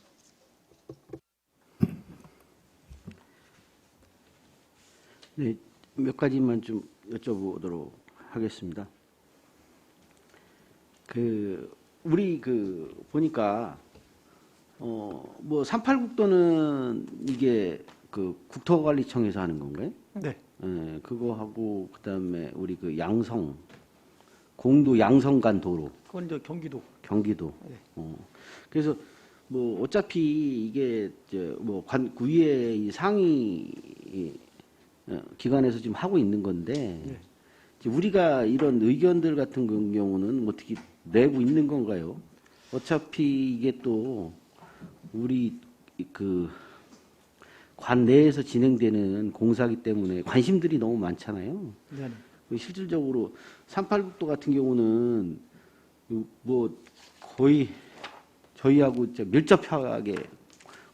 네, 몇 가지만 좀 여쭤보도록 하겠습니다. 우리 보니까 뭐 38국도는 이게 국토관리청에서 하는 건가요? 네. 예, 그거 하고 그다음에 우리 공도 양성간 도로. 그건 이제 경기도. 네. 그래서 뭐 어차피 이게 구의회 이 상위 기관에서 지금 하고 있는 건데 네. 이제 우리가 이런 의견들 같은 경우는 어떻게 내고 있는 건가요? 어차피 이게 또 우리 관 내에서 진행되는 공사기 때문에 관심들이 너무 많잖아요. 네. 실질적으로 38국도 같은 경우는 뭐 거의 저희하고 밀접하게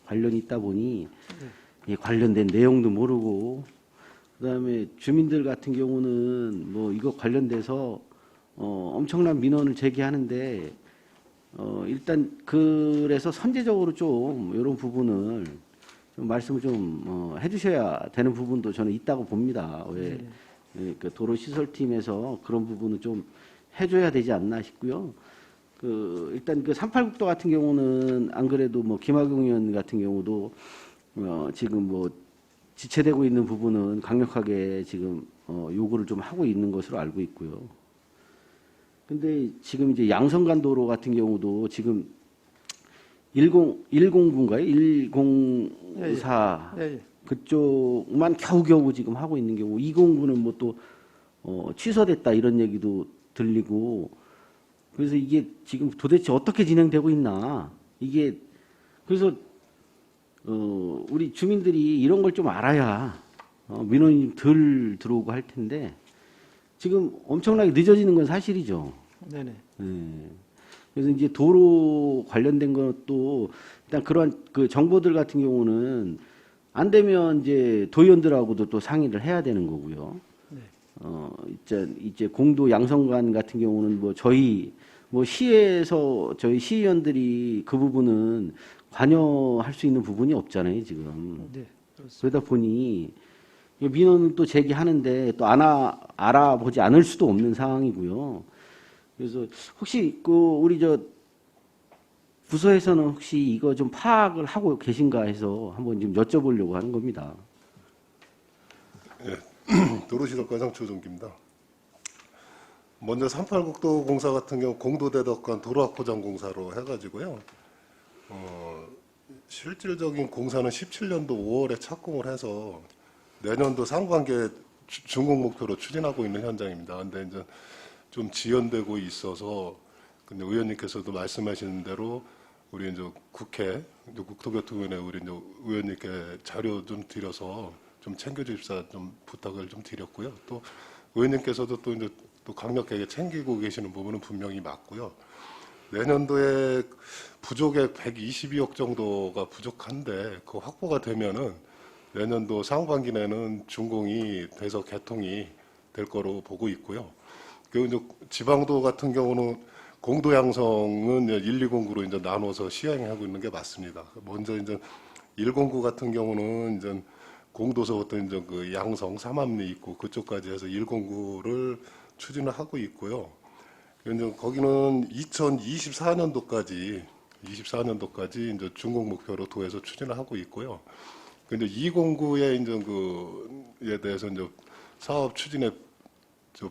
관련이 있다 보니 관련된 내용도 모르고 그다음에 주민들 같은 경우는 뭐 이거 관련돼서 엄청난 민원을 제기하는데 일단 그래서 선제적으로 좀 이런 부분을 좀 말씀을 좀 해주셔야 되는 부분도 저는 있다고 봅니다. 왜 그 도로시설팀에서 그런 부분을 좀 해줘야 되지 않나 싶고요. 일단 그 38국도 같은 경우는 안 그래도 뭐 김학용 의원 같은 경우도 지금 뭐 지체되고 있는 부분은 강력하게 지금 요구를 좀 하고 있는 것으로 알고 있고요. 근데 지금 이제 양성간도로 같은 경우도 지금 109인가요? 104 예, 예. 그쪽만 겨우겨우 지금 하고 있는 경우 209는 뭐 또 취소됐다 이런 얘기도 들리고 그래서 이게 지금 도대체 어떻게 진행되고 있나 이게 그래서 우리 주민들이 이런 걸 좀 알아야 민원이 덜 들어오고 할 텐데 지금 엄청나게 늦어지는 건 사실이죠. 네네. 네. 그래서 이제 도로 관련된 것도 일단 그러한 그 정보들 같은 경우는 안 되면 이제 도의원들하고도 또 상의를 해야 되는 거고요. 네. 이제 공도 양성관 같은 경우는 뭐 저희 뭐 시에서 저희 시의원들이 그 부분은 관여할 수 있는 부분이 없잖아요, 지금. 네. 그렇습니다. 그러다 보니 민원을 또 제기하는데 또 알아보지 않을 수도 없는 상황이고요. 그래서 혹시 우리 부서에서는 혹시 이거 좀 파악을 하고 계신가 해서 한번 좀 여쭤보려고 하는 겁니다. 도로시설과장 조정기입니다. 먼저 38국도 공사 같은 경우 공도대덕관 도로확보장 공사로 해가지고요. 실질적인 공사는 17년도 5월에 착공을 해서 내년도 상반기에 준공 목표로 추진하고 있는 현장입니다. 근데 이제 좀 지연되고 있어서 근데 의원님께서도 말씀하시는 대로 우리 이제 국회 국토교통위원회 우리 이제 의원님께 자료 좀 드려서 좀 챙겨주십사 좀 부탁을 좀 드렸고요. 또 의원님께서도 또 이제 또 강력하게 챙기고 계시는 부분은 분명히 맞고요. 내년도에 부족액 122억 정도가 부족한데 그 확보가 되면은 내년도 상반기 내는 준공이 돼서 개통이 될 거로 보고 있고요. 그리고 이제 지방도 같은 경우는 공도 양성은 1,209로 이제 나눠서 시행하고 있는 게 맞습니다. 먼저 이제 109 같은 경우는 이제 공도서부터 이제 그 양성, 삼합리 있고 그쪽까지 해서 109를 추진을 하고 있고요. 이제 거기는 2024년도까지 이제 준공 목표로 도에서 추진을 하고 있고요. 근데 209의 이제 그에 대해서 이제 사업 추진의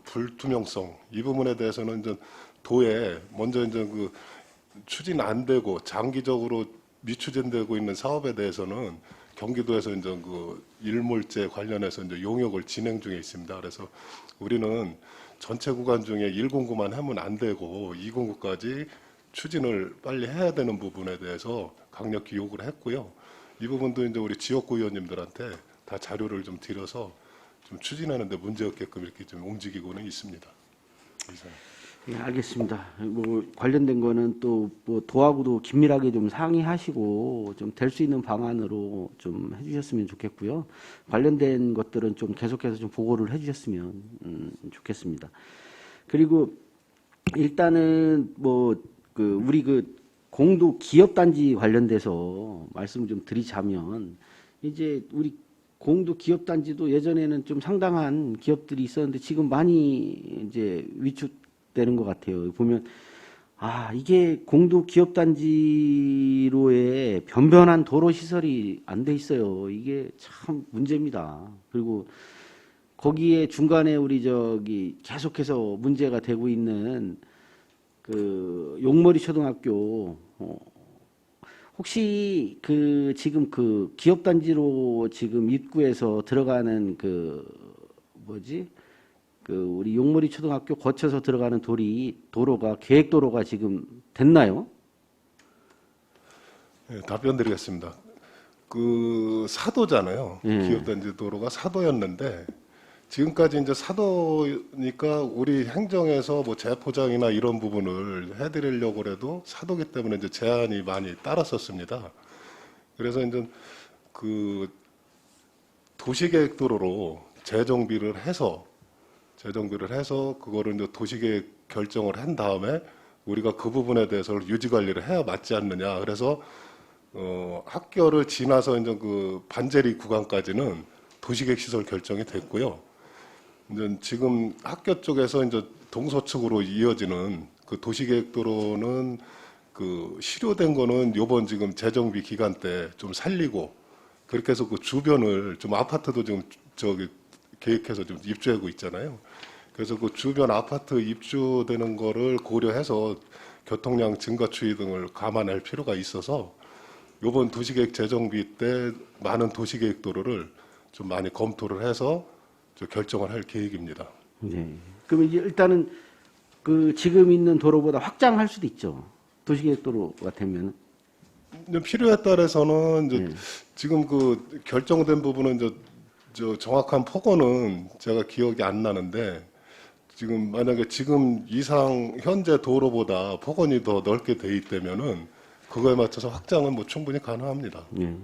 불투명성 이 부분에 대해서는 이제 도에 먼저 이제 그 추진 안 되고 장기적으로 미추진되고 있는 사업에 대해서는 경기도에서 이제 그 일몰제 관련해서 이제 용역을 진행 중에 있습니다. 그래서 우리는 전체 구간 중에 109만 하면 안 되고 209까지 추진을 빨리 해야 되는 부분에 대해서 강력히 요구를 했고요. 이 부분도 이제 우리 지역구 의원님들한테 다 자료를 좀 드려서 좀 추진하는데 문제 없게끔 이렇게 좀 움직이고는 있습니다. 이상. 예, 알겠습니다. 뭐 관련된 거는 또 뭐 도하고도 긴밀하게 좀 상의하시고 좀 될 수 있는 방안으로 좀 해주셨으면 좋겠고요. 관련된 것들은 좀 계속해서 좀 보고를 해주셨으면 좋겠습니다. 그리고 일단은 뭐 우리 공도 기업단지 관련돼서 말씀을 좀 드리자면 이제 우리 공도 기업단지도 예전에는 좀 상당한 기업들이 있었는데 지금 많이 이제 위축되는 것 같아요. 보면 이게 공도 기업단지로의 변변한 도로 시설이 안 돼 있어요. 이게 참 문제입니다. 그리고 거기에 중간에 우리 계속해서 문제가 되고 있는 용머리 초등학교 혹시 지금 기업단지로 지금 입구에서 들어가는 우리 용머리 초등학교 거쳐서 들어가는 도로가 계획도로가 지금 됐나요? 네, 답변 드리겠습니다. 사도잖아요. 기업단지 도로가 사도였는데 지금까지 이제 사도니까 우리 행정에서 뭐 재포장이나 이런 부분을 해드리려고 해도 사도기 때문에 이제 제한이 많이 따랐었습니다. 그래서 이제 도시계획도로로 재정비를 해서 그거를 이제 도시계획 결정을 한 다음에 우리가 그 부분에 대해서 유지 관리를 해야 맞지 않느냐. 그래서 학교를 지나서 이제 그 반제리 구간까지는 도시계획 시설 결정이 됐고요. 이제 지금 학교 쪽에서 이제 동서측으로 이어지는 그 도시계획도로는 그 실효된 거는 요번 지금 재정비 기간 때 좀 살리고 그렇게 해서 그 주변을 좀 아파트도 지금 저기 계획해서 좀 입주하고 있잖아요. 그래서 그 주변 아파트 입주되는 거를 고려해서 교통량 증가 추이 등을 감안할 필요가 있어서 요번 도시계획 재정비 때 많은 도시계획 도로를 좀 많이 검토를 해서 결정을 할 계획입니다. 네. 그럼 이제 일단은 그 지금 있는 도로보다 확장할 수도 있죠. 도시계획 도로가 되면. 필요에 따라서는 이제 네. 지금 그 결정된 부분은 이제 저 정확한 폭언은 제가 기억이 안 나는데 지금 만약에 지금 이상 현재 도로보다 폭언이 더 넓게 돼 있다면은 그거에 맞춰서 확장은 뭐 충분히 가능합니다. 네.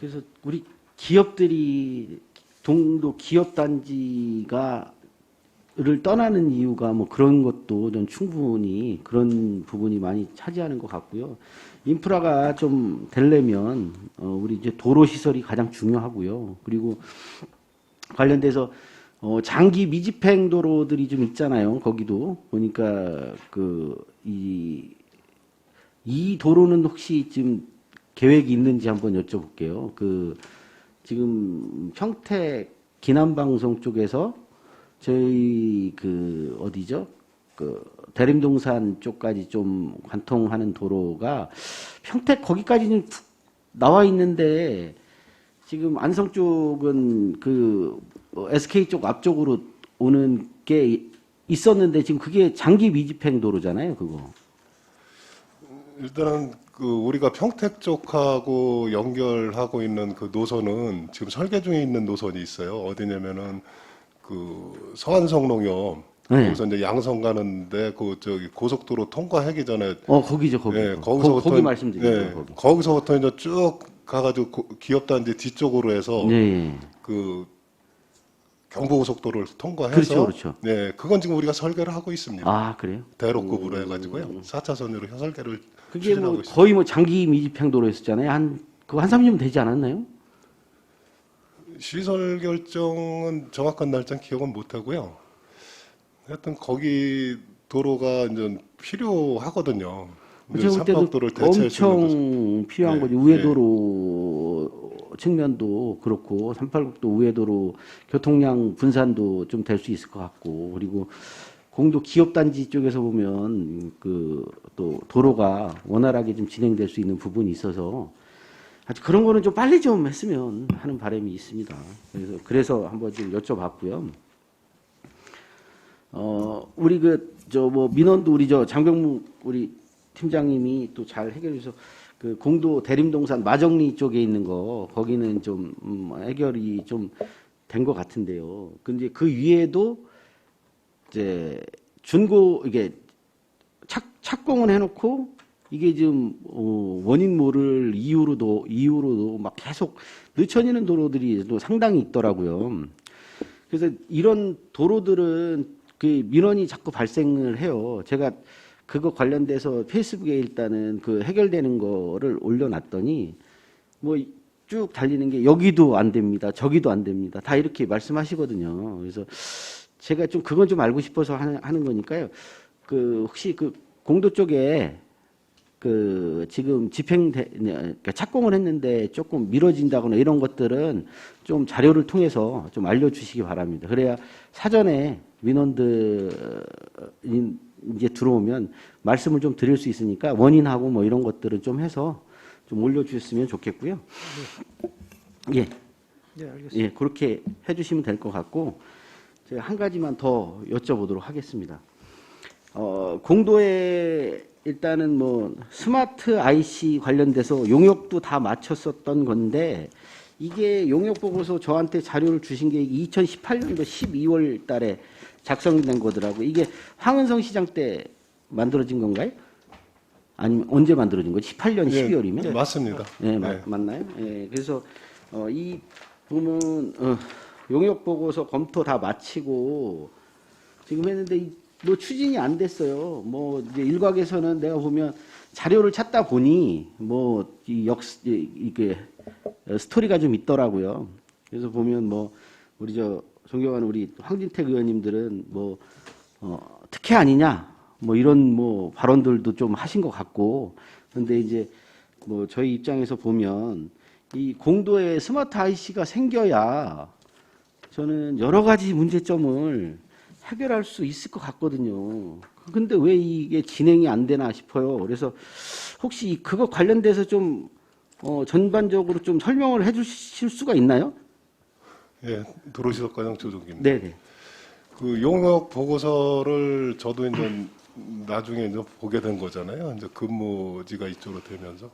그래서 우리 기업들이 동도 기업단지가 를 떠나는 이유가 뭐 그런 것도 좀 충분히 그런 부분이 많이 차지하는 것 같고요. 인프라가 좀 되려면 우리 이제 도로 시설이 가장 중요하고요. 그리고 관련돼서 장기 미집행 도로들이 좀 있잖아요. 거기도 보니까 이 도로는 혹시 지금 계획이 있는지 한번 여쭤볼게요. 그 지금 평택 기남방송 쪽에서 저희 그 어디죠? 그 대림동산 쪽까지 좀 관통하는 도로가 평택 거기까지는 나와 있는데 지금 안성 쪽은 그 SK 쪽 앞쪽으로 오는 게 있었는데 지금 그게 장기 미집행 도로잖아요, 그거. 일단은 그 우리가 평택 쪽하고 연결하고 있는 그 노선은 지금 설계 중에 있는 노선이 있어요. 어디냐면은 그 서안성농협 네. 거기서 이제 양성 가는데 그 저기 고속도로 통과하기 전에 거기죠, 거기. 예, 거기서부터 거기 말씀드리는 예, 거예요, 거기. 거기서부터 이제 쭉 가가지고 기업단지 뒤쪽으로 해서 네. 그 경부고속도로를 통과해서 그렇죠, 그렇죠. 네, 그건 지금 우리가 설계를 하고 있습니다. 아, 그래요? 대로급으로 해가지고요. 4차선으로 설계를 그게 추진하고 뭐 있습니다. 거의 뭐 장기 미집행 도로였었잖아요. 그거 한 30년 되지 않았나요? 시설 결정은 정확한 날짜 기억은 못 하고요. 하여튼 거기 도로가 이제 필요하거든요. 이제 제가 볼 때도 삼박도를 대체할 수 있는 곳은. 엄청 필요한 네, 거죠. 우회도로 측면도 그렇고 386도 우회도로 교통량 분산도 좀 될 수 있을 것 같고 그리고 공도 기업단지 쪽에서 보면 그 또 도로가 원활하게 좀 진행될 수 있는 부분이 있어서 아주 그런 거는 좀 빨리 좀 했으면 하는 바람이 있습니다. 그래서 한번 좀 여쭤봤고요. 우리 뭐 민원도 우리 장병무 우리 팀장님이 또 잘 해결해 줘서 그 공도 대림동산 마정리 쪽에 있는 거 거기는 좀 해결이 좀 된 것 같은데요. 근데 그 위에도 이제 이게 착공을 해놓고 이게 지금 원인 모를 이유로도 막 계속 늦춰지는 도로들이 또 상당히 있더라고요. 그래서 이런 도로들은 그 민원이 자꾸 발생을 해요. 제가 그거 관련돼서 페이스북에 일단은 그 해결되는 거를 올려놨더니 뭐 쭉 달리는 게 여기도 안 됩니다. 저기도 안 됩니다. 다 이렇게 말씀하시거든요. 그래서 제가 좀 그건 좀 알고 싶어서 하는 거니까요. 그 혹시 그 공도 쪽에 그 지금 그러니까 착공을 했는데 조금 미뤄진다거나 이런 것들은 좀 자료를 통해서 좀 알려주시기 바랍니다. 그래야 사전에 민원들 이제 들어오면 말씀을 좀 드릴 수 있으니까 원인하고 뭐 이런 것들은 좀 해서 좀 올려주셨으면 좋겠고요. 예. 네, 알겠습니다. 예, 그렇게 해주시면 될 것 같고 제가 한 가지만 더 여쭤보도록 하겠습니다. 공도에 일단은 뭐 스마트 IC 관련돼서 용역도 다 마쳤었던 건데 이게 용역 보고서 저한테 자료를 주신 게 2018년도 12월 달에 작성된 거더라고요. 이게 황은성 시장 때 만들어진 건가요? 아니면 언제 만들어진 거죠? 18년 12월이면? 네, 맞습니다. 네, 네. 맞나요? 예, 그래서 이 부분 용역 보고서 검토 다 마치고 지금 했는데 뭐 추진이 안 됐어요. 뭐 이제 일각에서는 내가 보면 자료를 찾다 보니 뭐 이게 스토리가 좀 있더라고요. 그래서 보면 뭐 우리 존경하는 우리 황진택 의원님들은 뭐 특혜 아니냐 뭐 이런 뭐 발언들도 좀 하신 것 같고, 그런데 이제 뭐 저희 입장에서 보면 이 공도에 스마트 IC가 생겨야 저는 여러 가지 문제점을 해결할 수 있을 것 같거든요. 근데 왜 이게 진행이 안 되나 싶어요. 그래서 혹시 그거 관련돼서 좀 전반적으로 좀 설명을 해주실 수가 있나요? 예, 도로시설과장 조정기입니다. 네네. 그 용역 보고서를 저도 이제 나중에 이제 보게 된 거잖아요. 이제 근무지가 이쪽으로 되면서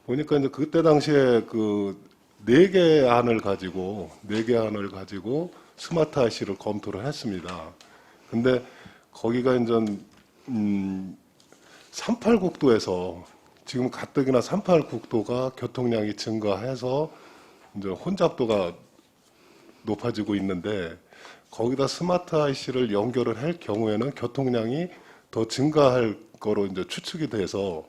보니까 이제 그때 당시에 그 4개 안을 가지고 스마트 IC를 검토를 했습니다. 근데 거기가 이제 38국도에서 지금 가뜩이나 38국도가 교통량이 증가해서 이제 혼잡도가 높아지고 있는데 거기다 스마트 IC를 연결을 할 경우에는 교통량이 더 증가할 거로 이제 추측이 돼서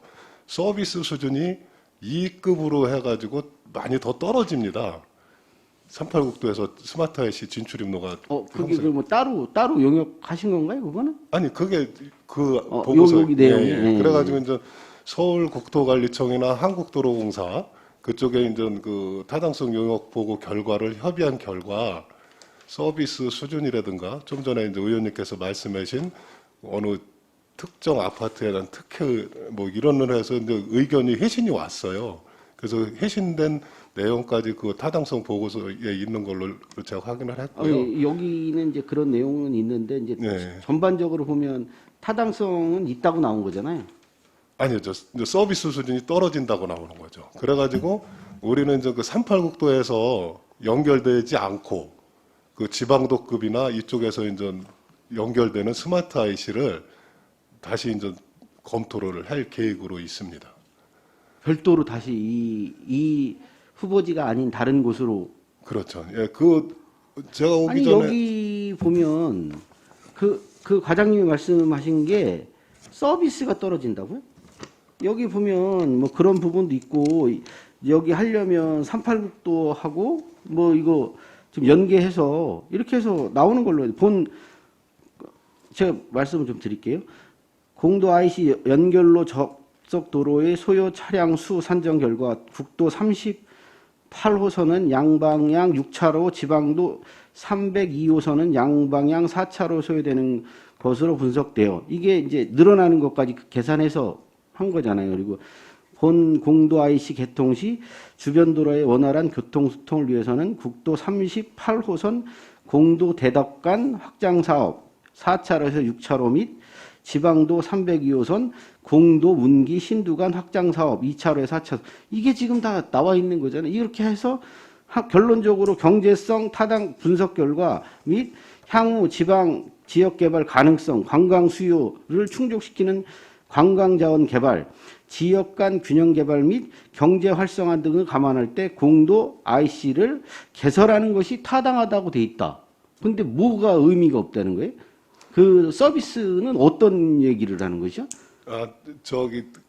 서비스 수준이 2급으로 해가지고 많이 더 떨어집니다. 38국도에서 스마트 IC 진출입로가 그게 뭐 따로 용역하신 건가요, 그거는? 아니 그게 그 보고서 여기 내용이. 예. 그래가지고 이제 서울국토관리청이나 한국도로공사 그쪽에 이제 그 타당성 용역 보고 결과를 협의한 결과 서비스 수준이라든가 좀 전에 이제 의원님께서 말씀하신 어느 특정 아파트에 대한 특혜 뭐 이런 걸 해서 이제 의견이 회신이 왔어요. 그래서 회신된 내용까지 그 타당성 보고서에 있는 걸로 제가 확인을 했고요. 여기는 이제 그런 내용은 있는데 이제 네. 전반적으로 보면 타당성은 있다고 나온 거잖아요. 아니요, 이제 서비스 수준이 떨어진다고 나오는 거죠. 그래가지고 우리는 이제 그 38국도에서 연결되지 않고 그 지방도급이나 이쪽에서 이제 연결되는 스마트 IC를 다시 이제 검토를 할 계획으로 있습니다. 별도로 다시 이 후보지가 아닌 다른 곳으로. 그렇죠. 예, 제가 오기 아니 전에 여기 보면 그 과장님이 말씀하신 게 서비스가 떨어진다고요? 여기 보면 뭐 그런 부분도 있고 여기 하려면 38국도 하고 뭐 이거 좀 연계해서 이렇게 해서 나오는 걸로 제가 말씀을 좀 드릴게요. 공도 IC 연결로 접속 도로의 소요 차량 수 산정 결과 국도 38호선은 양방향 6차로, 지방도 302호선은 양방향 4차로 소요되는 것으로 분석돼요. 이게 이제 늘어나는 것까지 계산해서 한 거잖아요. 그리고 본 공도 IC 개통 시 주변 도로의 원활한 교통 수통을 위해서는 국도 38호선 공도 대덕간 확장 사업 4차로에서 6차로 및 지방도 302호선 공도 문기 신두간 확장 사업 2차로에서 4차로, 이게 지금 다 나와 있는 거잖아요. 이렇게 해서 결론적으로 경제성 타당 분석 결과 및 향후 지방 지역 개발 가능성, 관광 수요를 충족시키는 관광 자원 개발, 지역 간 균형 개발 및 경제 활성화 등을 감안할 때 공도 IC를 개설하는 것이 타당하다고 돼 있다. 근데 뭐가 의미가 없다는 거예요? 그 서비스는 어떤 얘기를 하는 거죠?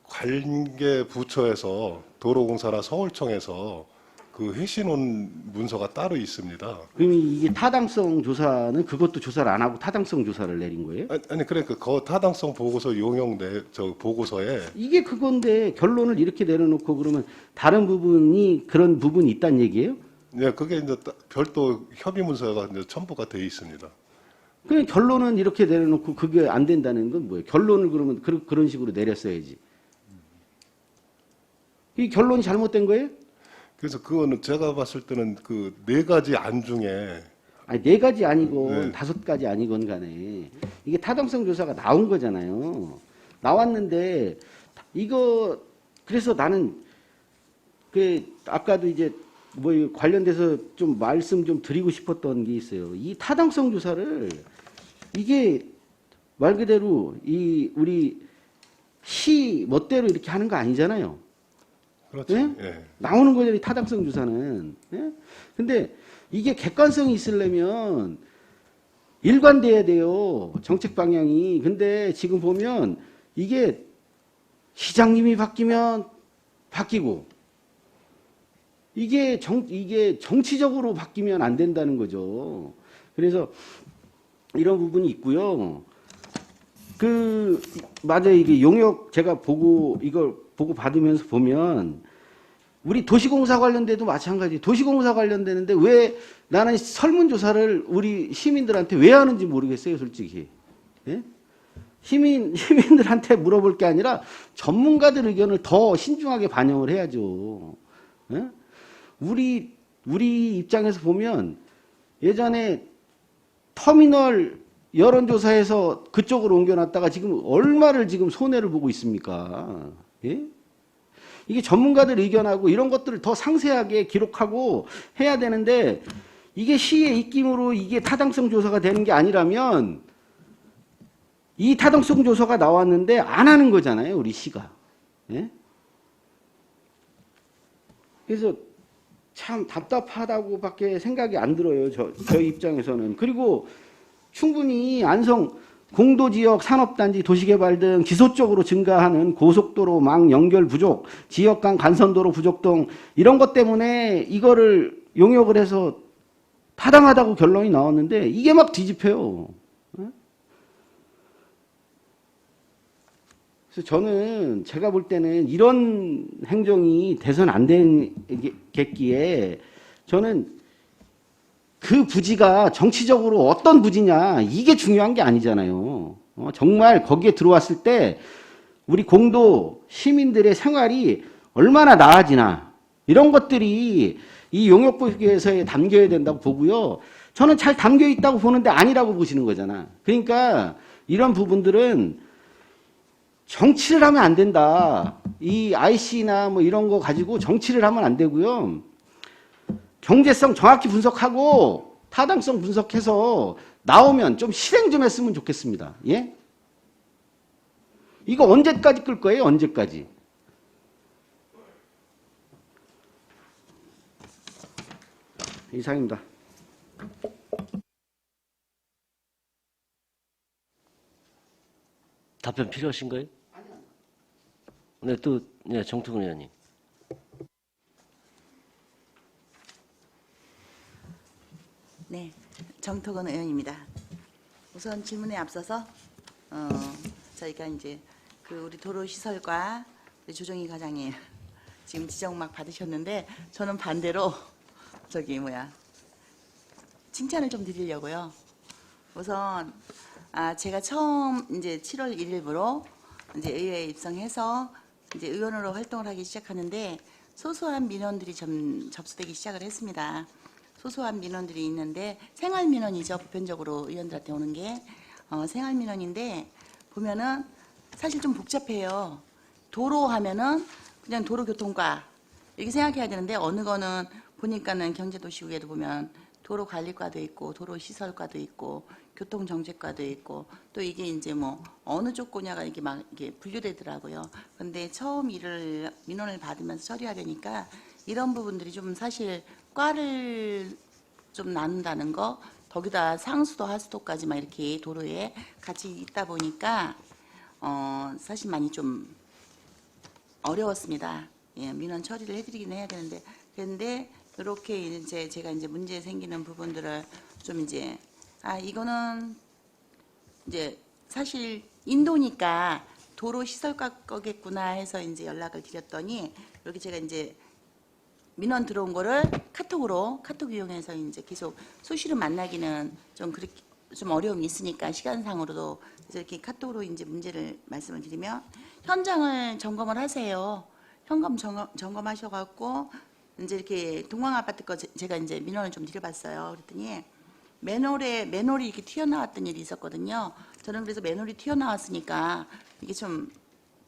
관계 부처에서 도로공사나 서울청에서 그 회신온 문서가 따로 있습니다. 그럼 이게 타당성 조사는 그것도 조사를 안 하고 타당성 조사를 내린 거예요? 아니 그러니까 그 타당성 보고서 용역 보고서에 이게 그건데 결론을 이렇게 내려놓고 그러면 다른 부분이 그런 부분이 있다는 얘기예요? 네, 그게 이제 별도 협의 문서가 이제 첨부가 돼 있습니다. 그냥 결론은 이렇게 내려놓고 그게 안 된다는 건 뭐예요? 결론을 그러면 그런 식으로 내렸어야지. 이 결론이 잘못된 거예요? 그래서 그거는 제가 봤을 때는 그 4가지 안 중에 아니 4가지 아니건 네. 5가지 아니건 간에 이게 타당성 조사가 나온 거잖아요. 나왔는데 이거 그래서 나는 그 아까도 이제 뭐 관련돼서 좀 말씀 좀 드리고 싶었던 게 있어요. 이 타당성 조사를 이게 말 그대로 이 우리 시 멋대로 이렇게 하는 거 아니잖아요. 그렇죠. 예? 예. 나오는 거죠, 이 타당성 조사는. 예? 근데 이게 객관성이 있으려면 일관돼야 돼요, 정책 방향이. 근데 지금 보면 이게 시장님이 바뀌면 바뀌고 이게 정치적으로 바뀌면 안 된다는 거죠. 그래서 이런 부분이 있고요. 맞아요. 이게 용역 제가 이걸 보고 받으면서 보면 우리 도시공사 관련돼도 마찬가지. 도시공사 관련되는데 왜 나는 설문조사를 우리 시민들한테 왜 하는지 모르겠어요, 솔직히. 예? 시민들한테 물어볼 게 아니라 전문가들 의견을 더 신중하게 반영을 해야죠. 예? 우리 입장에서 보면 예전에 터미널 여론조사에서 그쪽으로 옮겨놨다가 지금 얼마를 지금 손해를 보고 있습니까? 예? 이게 전문가들 의견하고 이런 것들을 더 상세하게 기록하고 해야 되는데 이게 시의 입김으로 이게 타당성 조사가 되는 게 아니라면 이 타당성 조사가 나왔는데 안 하는 거잖아요, 우리 시가. 예? 그래서 참 답답하다고밖에 생각이 안 들어요, 저희 입장에서는. 그리고 충분히 안성 공도지역 산업단지 도시개발 등 기소적으로 증가하는 고속도로 망 연결 부족, 지역 간 간선도로 부족 등 이런 것 때문에 이거를 용역을 해서 타당하다고 결론이 나왔는데 이게 막 뒤집혀요. 그래서 저는 제가 볼 때는 이런 행정이 돼서는 안 되겠기에 저는 그 부지가 정치적으로 어떤 부지냐 이게 중요한 게 아니잖아요. 정말 거기에 들어왔을 때 우리 공도 시민들의 생활이 얼마나 나아지나 이런 것들이 이 용역법에서 담겨야 된다고 보고요. 저는 잘 담겨 있다고 보는데 아니라고 보시는 거잖아. 그러니까 이런 부분들은 정치를 하면 안 된다. 이 IC나 뭐 이런 거 가지고 정치를 하면 안 되고요. 경제성 정확히 분석하고 타당성 분석해서 나오면 좀 실행 좀 했으면 좋겠습니다. 예? 이거 언제까지 끌 거예요? 언제까지? 이상입니다. 답변 필요하신가요? 네, 또 네, 정특훈 의원님. 네, 정특훈 의원입니다. 우선 질문에 앞서서 저희가 이제 우리 도로시설과 우리 조정희 과장님 지금 지적 막 받으셨는데 저는 반대로 칭찬을 좀 드리려고요. 우선 제가 처음 이제 7월 1일부로 이제 의회에 입성해서 이제 의원으로 활동을 하기 시작하는데 소소한 민원들이 접수되기 시작을 했습니다. 소소한 민원들이 있는데 생활 민원이죠. 보편적으로 의원들한테 오는 게 생활 민원인데 보면은 사실 좀 복잡해요. 도로 하면은 그냥 도로교통과 이렇게 생각해야 되는데 어느 거는 보니까는 경제도시국에도 보면 도로관리과도 있고 도로시설과도 있고 교통정책과도 있고 또 이게 이제 뭐 어느 쪽 거냐가 이게 분류되더라고요. 근데 처음 민원을 받으면서 처리하려니까 이런 부분들이 좀 사실 과를 좀 나눈다는 거, 거기다 상수도 하수도까지 막 이렇게 도로에 같이 있다 보니까 사실 많이 좀 어려웠습니다. 예, 민원 처리를 해드리긴 해야 되는데 그런데 이렇게 이제 제가 이제 문제 생기는 부분들을 좀 이제 이거는 이제 사실 인도니까 도로 시설과 거겠구나 해서 이제 연락을 드렸더니 이렇게 제가 이제 민원 들어온 거를 카톡 이용해서 이제 계속 수시로 만나기는 좀 그렇게 좀 어려움이 있으니까 시간상으로도 그래서 이렇게 카톡으로 이제 문제를 말씀을 드리면 현장을 점검을 하세요. 점검하셔갖고 이제 이렇게 동광 아파트 거 제가 이제 민원을 좀 드려봤어요. 그랬더니 맨홀이 이렇게 튀어나왔던 일이 있었거든요. 저는 그래서 맨홀이 튀어나왔으니까 이게 좀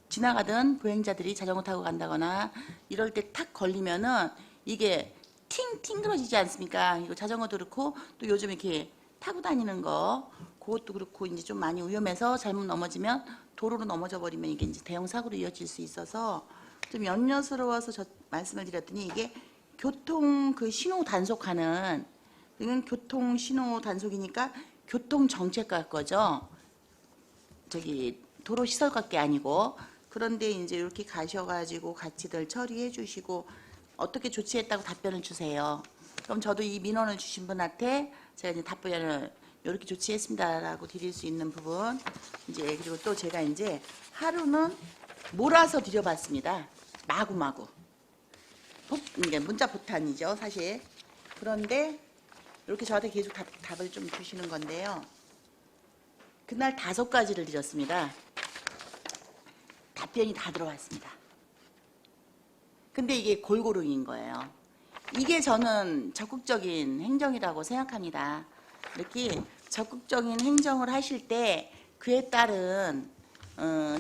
지나가던 보행자들이 자전거 타고 간다거나 이럴 때 탁 걸리면은 이게 팅그러지지 않습니까? 이거 자전거도 그렇고 또 요즘 이렇게 타고 다니는 거 그것도 그렇고 이제 좀 많이 위험해서 잘못 넘어지면 도로로 넘어져 버리면 이게 이제 대형 사고로 이어질 수 있어서 좀 염려스러워서 저 말씀을 드렸더니 이게 교통 그 신호 단속하는 이건 교통 신호 단속이니까 교통 정책과 거죠. 저기 도로 시설과 게 아니고 그런데 이제 이렇게 가셔가지고 같이들 처리해 주시고 어떻게 조치했다고 답변을 주세요. 그럼 저도 이 민원을 주신 분한테 제가 이제 답변을 이렇게 조치했습니다라고 드릴 수 있는 부분 이제 그리고 또 제가 이제 하루는 몰아서 드려봤습니다. 마구마구. 이게 문자 폭탄이죠, 사실. 그런데 이렇게 저한테 계속 답을 좀 주시는 건데요. 그날 5가지를 드렸습니다. 답변이 다 들어왔습니다. 근데 이게 골고루인 거예요. 이게 저는 적극적인 행정이라고 생각합니다. 이렇게 적극적인 행정을 하실 때 그에 따른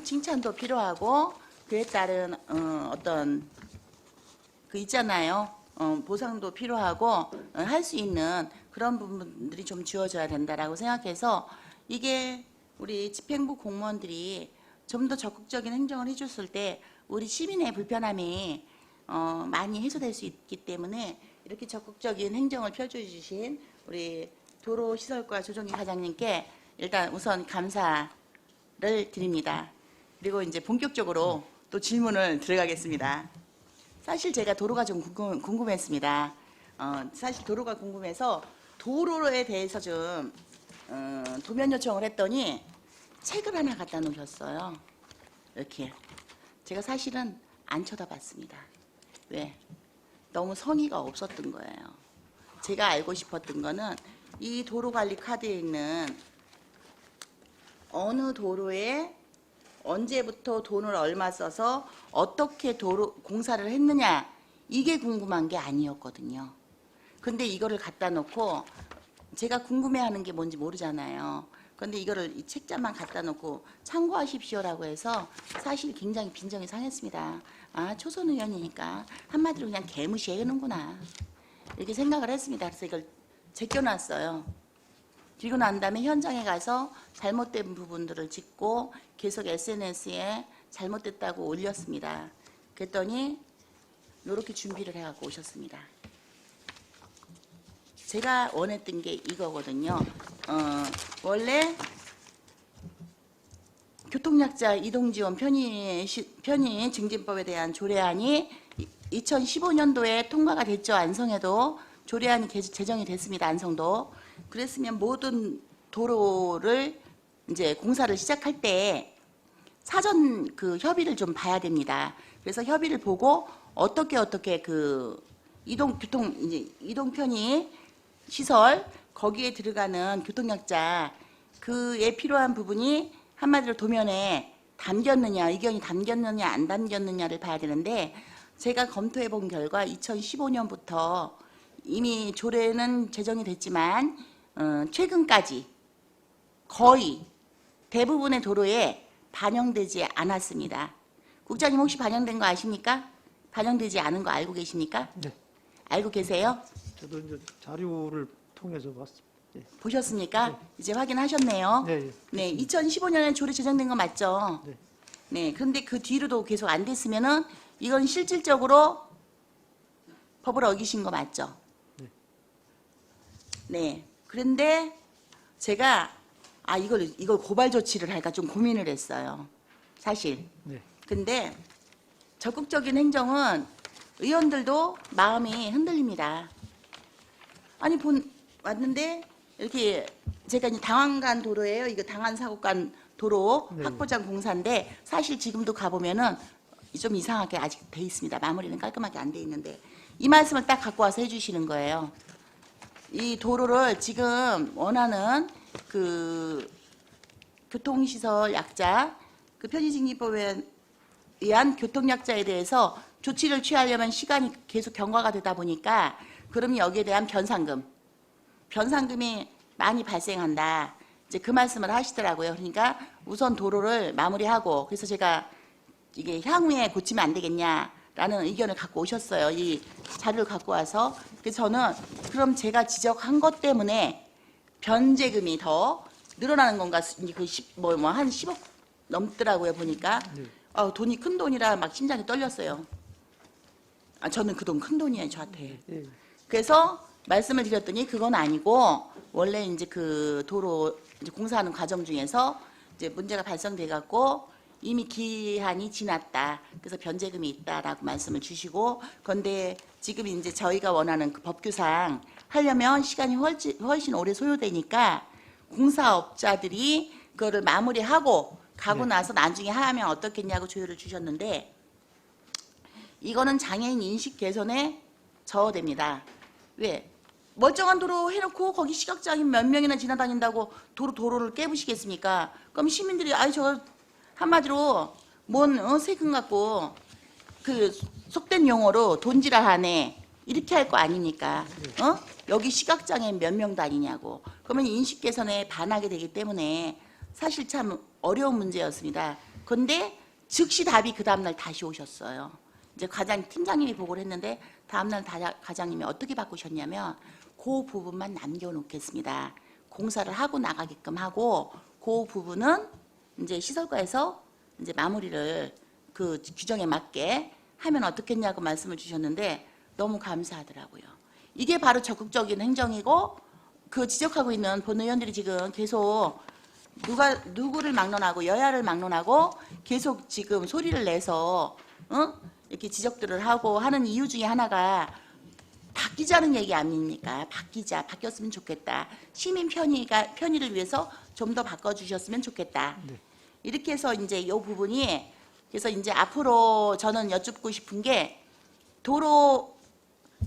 칭찬도 필요하고 그에 따른 어떤 그 있잖아요. 보상도 필요하고 할 수 있는 그런 부분들이 좀 주어져야 된다라고 생각해서 이게 우리 집행부 공무원들이 좀 더 적극적인 행정을 해줬을 때 우리 시민의 불편함이 많이 해소될 수 있기 때문에 이렇게 적극적인 행정을 펼쳐주신 우리 도로시설과 조정기 과장님께 일단 우선 감사를 드립니다. 그리고 이제 본격적으로 또 질문을 들어가겠습니다. 사실 제가 도로가 좀 궁금했습니다. 사실 도로가 궁금해서 도로에 대해서 좀 도면 요청을 했더니 책을 하나 갖다 놓으셨어요. 이렇게. 제가 사실은 안 쳐다봤습니다. 왜? 너무 성의가 없었던 거예요. 제가 알고 싶었던 거는 이 도로관리 카드에 있는 어느 도로에 언제부터 돈을 얼마 써서 어떻게 도로 공사를 했느냐 이게 궁금한 게 아니었거든요. 근데 이거를 갖다 놓고 제가 궁금해하는 게 뭔지 모르잖아요. 그런데 이거를 이 책자만 갖다 놓고 참고하십시오라고 해서 사실 굉장히 빈정이 상했습니다. 아, 초선 의원이니까 한마디로 그냥 개무시해놓는구나 이렇게 생각을 했습니다. 그래서 이걸 제껴놨어요. 그리고 난 다음에 현장에 가서 잘못된 부분들을 짚고 계속 SNS에 잘못됐다고 올렸습니다. 그랬더니 이렇게 준비를 해갖고 오셨습니다. 제가 원했던 게 이거거든요. 원래 교통약자 이동지원 편의 증진법에 대한 조례안이 2015년도에 통과가 됐죠. 안성에도 조례안이 제정이 됐습니다. 안성도. 그랬으면 모든 도로를 이제 공사를 시작할 때 사전 그 협의를 좀 봐야 됩니다. 그래서 협의를 보고 어떻게 그 이동 편의 시설 거기에 들어가는 교통약자 그에 필요한 부분이 한마디로 도면에 담겼느냐 의견이 담겼느냐 안 담겼느냐를 봐야 되는데 제가 검토해 본 결과 2015년부터 이미 조례는 제정이 됐지만 최근까지 거의 대부분의 도로에 반영되지 않았습니다. 국장님 혹시 반영된 거 아십니까? 반영되지 않은 거 알고 계십니까? 네. 알고 계세요? 저도 이제 자료를 통해서 봤습니다. 예. 보셨습니까? 이제 확인하셨네요. 네, 네, 2015년에 조례 제정된 거 맞죠? 네. 네, 그런데 그 뒤로도 계속 안 됐으면은 이건 실질적으로 법을 어기신 거 맞죠? 네. 네, 그런데 제가 이걸 고발 조치를 할까 좀 고민을 했어요. 사실. 네. 근데 적극적인 행정은 의원들도 마음이 흔들립니다. 아니 왔는데 이렇게 제가 이제 당안간 도로예요. 이거 당안사고간 도로 네. 확보장 공사인데 사실 지금도 가보면은 좀 이상하게 아직 돼 있습니다. 마무리는 깔끔하게 안 돼 있는데 이 말씀을 딱 갖고 와서 해주시는 거예요. 이 도로를 지금 원하는 그 교통시설 약자 그 편의증진법에 의한 교통약자에 대해서 조치를 취하려면 시간이 계속 경과가 되다 보니까 그럼 여기에 대한 변상금이 많이 발생한다. 이제 그 말씀을 하시더라고요. 그러니까 우선 도로를 마무리하고 그래서 제가 이게 향후에 고치면 안 되겠냐라는 의견을 갖고 오셨어요. 이 자료를 갖고 와서. 그래서 저는 그럼 제가 지적한 것 때문에 변제금이 더 늘어나는 건가? 한 10억 넘더라고요. 보니까. 네. 돈이 큰 돈이라 막 심장이 떨렸어요. 저는 그 돈 큰 돈이에요, 저한테. 그래서 말씀을 드렸더니 그건 아니고 원래 이제 그 도로 이제 공사하는 과정 중에서 이제 문제가 발생돼 갖고 이미 기한이 지났다. 그래서 변제금이 있다라고 말씀을 주시고, 그런데 지금 이제 저희가 원하는 그 법규상 하려면 시간이 훨씬 오래 소요되니까 공사업자들이 그거를 마무리하고 가고 나서 나중에 하면 어떻겠냐고 조율을 주셨는데, 이거는 장애인 인식 개선에 저어됩니다. 왜? 멀쩡한 도로 해놓고 거기 시각장애인 몇 명이나 지나다닌다고 도로를 깨부시겠습니까? 그럼 시민들이 저 한마디로 뭔 세금 갖고 그 속된 용어로 돈지랄하네 이렇게 할 거 아닙니까? 여기 시각장애인 몇 명 다니냐고. 그러면 인식 개선에 반하게 되기 때문에 사실 참 어려운 문제였습니다. 그런데 즉시 답이 그 다음날 다시 오셨어요. 이제 팀장님이 보고를 했는데 다음날 과장님이 어떻게 바꾸셨냐면 그 부분만 남겨놓겠습니다. 공사를 하고 나가게끔 하고 그 부분은 이제 시설과에서 이제 마무리를 그 규정에 맞게 하면 어떻겠냐고 말씀을 주셨는데 너무 감사하더라고요. 이게 바로 적극적인 행정이고, 그 지적하고 있는 본의원들이 지금 계속 누구를 막론하고 여야를 막론하고 계속 지금 소리를 내서 이렇게 지적들을 하고 하는 이유 중에 하나가 바뀌자는 얘기 아닙니까? 바뀌었으면 좋겠다. 시민 편의를 위해서 좀 더 바꿔주셨으면 좋겠다. 이렇게 해서 이제 이 부분이, 그래서 이제 앞으로 저는 여쭙고 싶은 게 도로,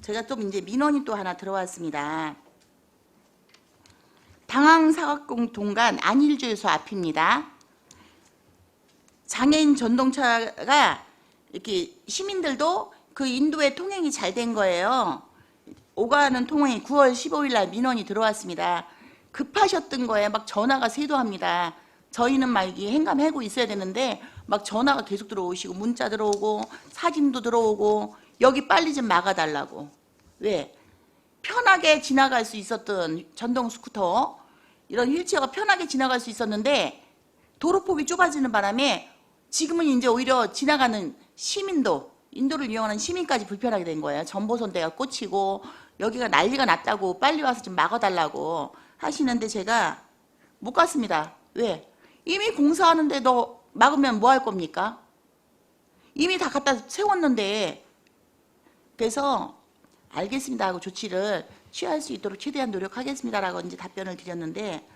제가 또 이제 민원이 또 하나 들어왔습니다. 당항사각동간 안일주유소 앞입니다. 장애인 전동차가 이렇게 시민들도 그 인도에 통행이 잘 된 거예요. 오가는 통행이 9월 15일 날 민원이 들어왔습니다. 급하셨던 거에 막 전화가 쇄도합니다. 저희는 막 이게 행감하고 있어야 되는데 막 전화가 계속 들어오시고 문자 들어오고 사진도 들어오고 여기 빨리 좀 막아달라고. 왜? 편하게 지나갈 수 있었던 전동 스쿠터, 이런 휠체어가 편하게 지나갈 수 있었는데 도로폭이 좁아지는 바람에 지금은 이제 오히려 지나가는 시민도, 인도를 이용하는 시민까지 불편하게 된 거예요. 전보선대가 꽂히고 여기가 난리가 났다고 빨리 와서 좀 막아달라고 하시는데 제가 못 갔습니다. 왜? 이미 공사하는데 너 막으면 뭐 할 겁니까? 이미 다 갖다 세웠는데. 그래서 알겠습니다 하고 조치를 취할 수 있도록 최대한 노력하겠습니다라고 이제 답변을 드렸는데,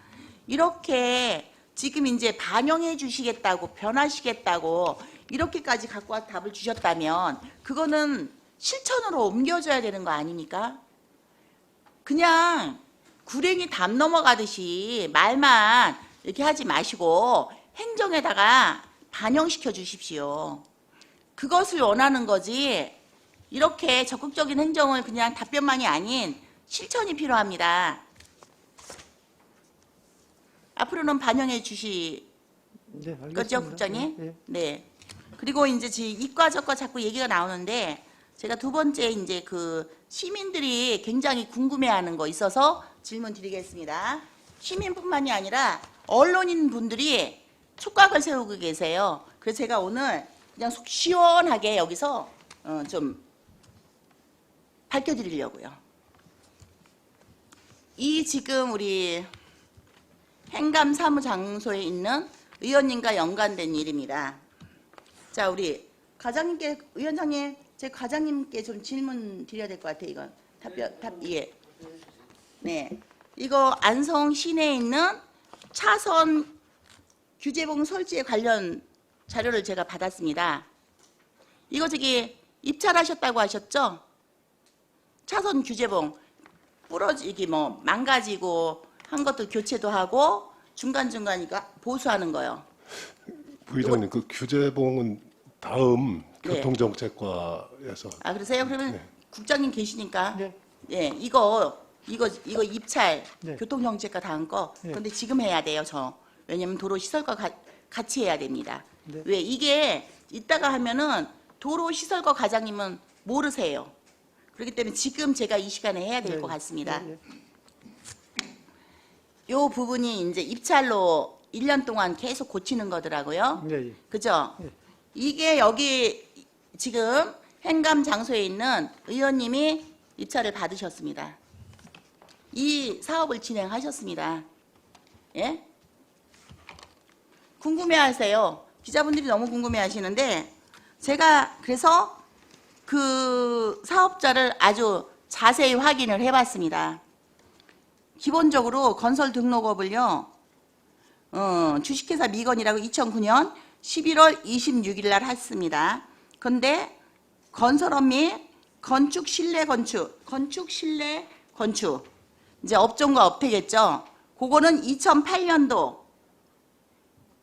이렇게 지금 이제 반영해 주시겠다고 변화시겠다고 이렇게까지 갖고 와서 답을 주셨다면 그거는 실천으로 옮겨줘야 되는 거 아닙니까? 그냥 구랭이 담 넘어가듯이 말만 이렇게 하지 마시고 행정에다가 반영시켜 주십시오. 그것을 원하는 거지, 이렇게 적극적인 행정을 그냥 답변만이 아닌 실천이 필요합니다. 앞으로는 반영해 주시 네, 알겠습니다. 거죠, 국장님? 네. 네. 그리고 이제 이과 저과 자꾸 얘기가 나오는데, 제가 두 번째 이제 그 시민들이 굉장히 궁금해하는 거 있어서 질문 드리겠습니다. 시민뿐만이 아니라 언론인 분들이 촉각을 세우고 계세요. 그래서 제가 오늘 그냥 속 시원하게 여기서 좀 밝혀드리려고요. 이 지금 우리 행감 사무장소에 있는 의원님과 연관된 일입니다. 자, 우리 과장님께, 위원장님, 제 과장님께 좀 질문 드려야 될 것 같아요. 이건 예. 네. 이거 안성 시내에 있는 차선 규제봉 설치에 관련 자료를 제가 받았습니다. 이거 저기 입찰하셨다고 하셨죠? 차선 규제봉 부러지기 뭐 망가지고 한 것도 교체도 하고 중간중간 이거 보수하는 거요. 부의장님, 그 규제봉은 다음 네. 교통정책과에서. 아, 그러세요? 그러면 네. 국장님 계시니까. 네. 예, 이거 입찰 네. 교통정책과 다음 거. 네. 근데 지금 해야 돼요, 저. 왜냐면 도로시설과 같이 해야 됩니다. 네. 왜? 이게 이따가 하면은 도로시설과 과장님은 모르세요. 그렇기 때문에 지금 제가 이 시간에 해야 될 것 같습니다. 네. 요 부분이 이제 입찰로 1년 동안 계속 고치는 거더라고요. 네. 그죠? 네. 이게 여기 지금 행감 장소에 있는 의원님이 입찰을 받으셨습니다. 이 사업을 진행하셨습니다. 예? 궁금해하세요. 기자분들이 너무 궁금해하시는데 제가 그래서 그 사업자를 아주 자세히 확인을 해봤습니다. 기본적으로 건설 등록업을요, 주식회사 미건이라고 2009년 11월 26일 날 했습니다. 근데 건설업 및 건축 실내 건축, 이제 업종과 업태겠죠. 그거는 2008년도,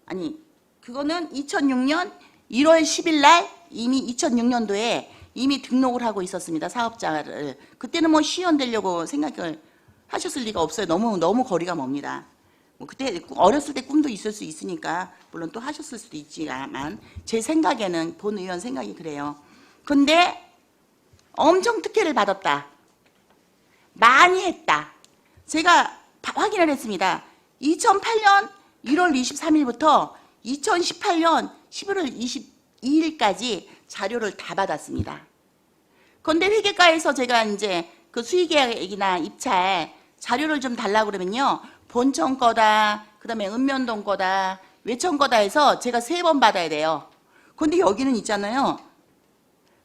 아니, 그거는 2006년 1월 10일 날 이미 2006년도에 이미 등록을 하고 있었습니다. 사업자를. 그때는 뭐 시연 되려고 생각을 하셨을 리가 없어요. 너무 거리가 멉니다. 뭐 그때 어렸을 때 꿈도 있을 수 있으니까 물론 또 하셨을 수도 있지만 제 생각에는 본 의원 생각이 그래요. 근데 엄청 특혜를 받았다. 많이 했다. 제가 확인을 했습니다. 2008년 1월 23일부터 2018년 11월 22일까지 자료를 다 받았습니다. 그런데 회계과에서 제가 이제 그 수의계약이나 입찰 자료를 좀 달라고 그러면요. 본청 거다, 그 다음에 읍면동 거다, 외청 거다 해서 제가 3번 받아야 돼요. 그런데 여기는 있잖아요.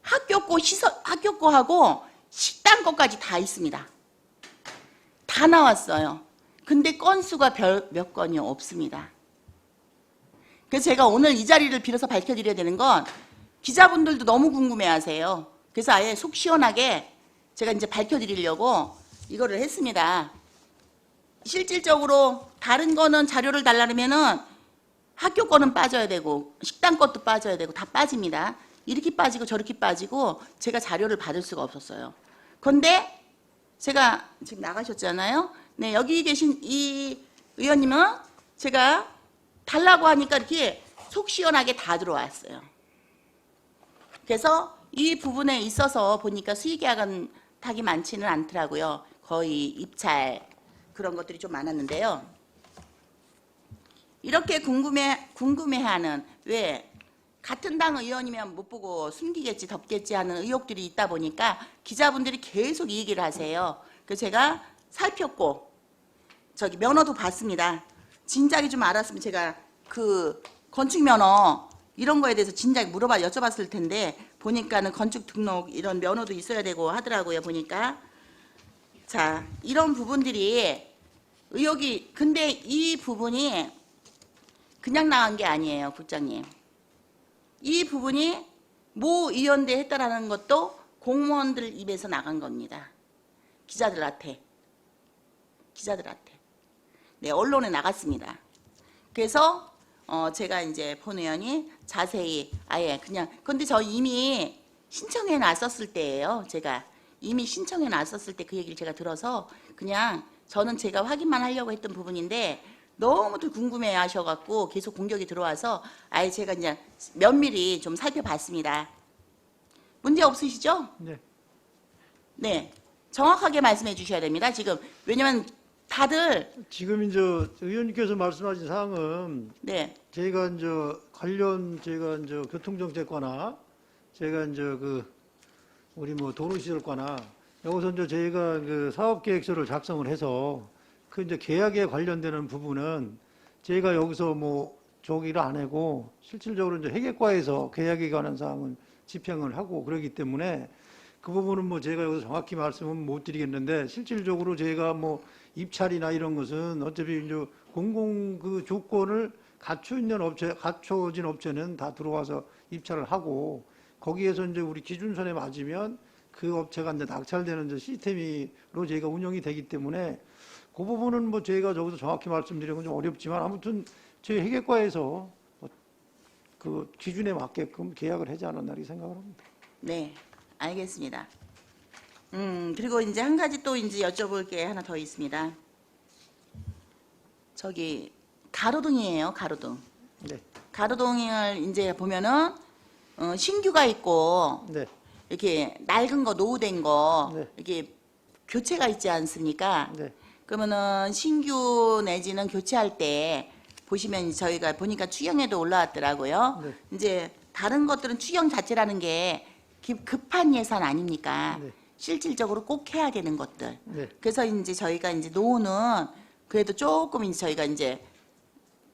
학교 거하고 식당 거까지 다 있습니다. 다 나왔어요. 근데 건수가 몇 건이 없습니다. 그래서 제가 오늘 이 자리를 빌어서 밝혀드려야 되는 건 기자분들도 너무 궁금해하세요. 그래서 아예 속 시원하게 제가 이제 밝혀드리려고 이거를 했습니다. 실질적으로 다른 거는 자료를 달라면은 학교 거는 빠져야 되고 식당 것도 빠져야 되고 다 빠집니다. 이렇게 빠지고 저렇게 빠지고 제가 자료를 받을 수가 없었어요. 그런데 제가 지금 나가셨잖아요. 네, 여기 계신 이 의원님은 제가 달라고 하니까 이렇게 속 시원하게 다 들어왔어요. 그래서 이 부분에 있어서 보니까 수의계약은 탁이 많지는 않더라고요. 거의 입찰 그런 것들이 좀 많았는데요. 이렇게 궁금해하는 왜 같은 당 의원이면 못 보고 숨기겠지 덮겠지 하는 의혹들이 있다 보니까 기자분들이 계속 이 얘기를 하세요. 그래서 제가 살폈고 저기 면허도 봤습니다. 진작에 좀 알았으면 제가 그 건축 면허 이런 거에 대해서 진작에 여쭤봤을 텐데 보니까는 건축 등록 이런 면허도 있어야 되고 하더라고요. 보니까 자 이런 부분들이 의혹이 근데 이 부분이 그냥 나간 게 아니에요, 국장님. 이 부분이 모 의원대 했다라는 것도 공무원들 입에서 나간 겁니다. 기자들한테. 네, 언론에 나갔습니다. 그래서 제가 이제 본 의원이 자세히 아예 그냥 근데 저 이미 신청해 놨었을 때예요. 제가 이미 신청해 놨었을 때 그 얘기를 제가 들어서 그냥 저는 제가 확인만 하려고 했던 부분인데 너무들 궁금해 하셔갖고 계속 공격이 들어와서 아예 제가 이제 면밀히 좀 살펴봤습니다. 문제 없으시죠? 네. 네. 정확하게 말씀해 주셔야 됩니다. 지금 왜냐면 다들 지금 이제 의원님께서 말씀하신 사항은 네. 제가 이제 관련 제가 이제 교통정책과나 제가 이제 그 우리 뭐 도로시설과나 여기서 이제 저희가 그 사업계획서를 작성을 해서 그 이제 계약에 관련되는 부분은 저희가 여기서 뭐 조기를 안 하고 실질적으로 이제 회계과에서 계약에 관한 사항은 집행을 하고 그러기 때문에 그 부분은 뭐 제가 여기서 정확히 말씀은 못 드리겠는데 실질적으로 저희가 뭐 입찰이나 이런 것은 어차피 이제 공공 그 조건을 갖춰진 업체는 다 들어와서 입찰을 하고 거기에서 이제 우리 기준선에 맞으면 그 업체가 이제 낙찰되는 이제 시스템으로 저희가 운영이 되기 때문에 그 부분은 뭐 저희가 여기서 정확히 말씀드리는 건 좀 어렵지만 아무튼 저희 회계과에서 그 기준에 맞게끔 계약을 하지 않았나 이렇게 생각을 합니다. 네, 알겠습니다. 그리고 이제 한 가지 또 이제 여쭤볼 게 하나 더 있습니다. 저기 가로등이에요, 가로등. 네. 가로등을 이제 보면은 신규가 있고 네. 이렇게 낡은 거, 노후된 거 네. 이렇게 교체가 있지 않습니까? 네. 그러면은 신규 내지는 교체할 때 보시면 저희가 보니까 추경에도 올라왔더라고요. 네. 이제 다른 것들은 추경 자체라는 게 급한 예산 아닙니까? 네. 실질적으로 꼭 해야 되는 것들. 네. 그래서 이제 저희가 이제 노후는 그래도 조금 이제 저희가 이제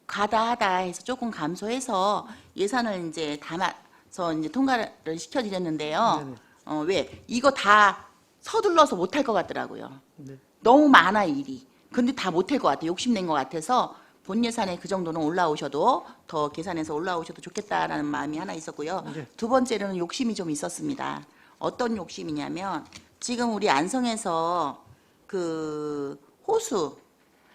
과다하다 해서 조금 감소해서 예산을 이제 담아서 이제 통과를 시켜드렸는데요. 네네. 왜? 이거 다 서둘러서 못할 것 같더라고요. 네. 너무 많아 일이. 근데 다 못할 것 같아요. 욕심낸 것 같아서 본 예산에 그 정도는 올라오셔도 더 계산해서 올라오셔도 좋겠다라는 마음이 하나 있었고요. 네. 두 번째로는 욕심이 좀 있었습니다. 어떤 욕심이냐면 지금 우리 안성에서 그 호수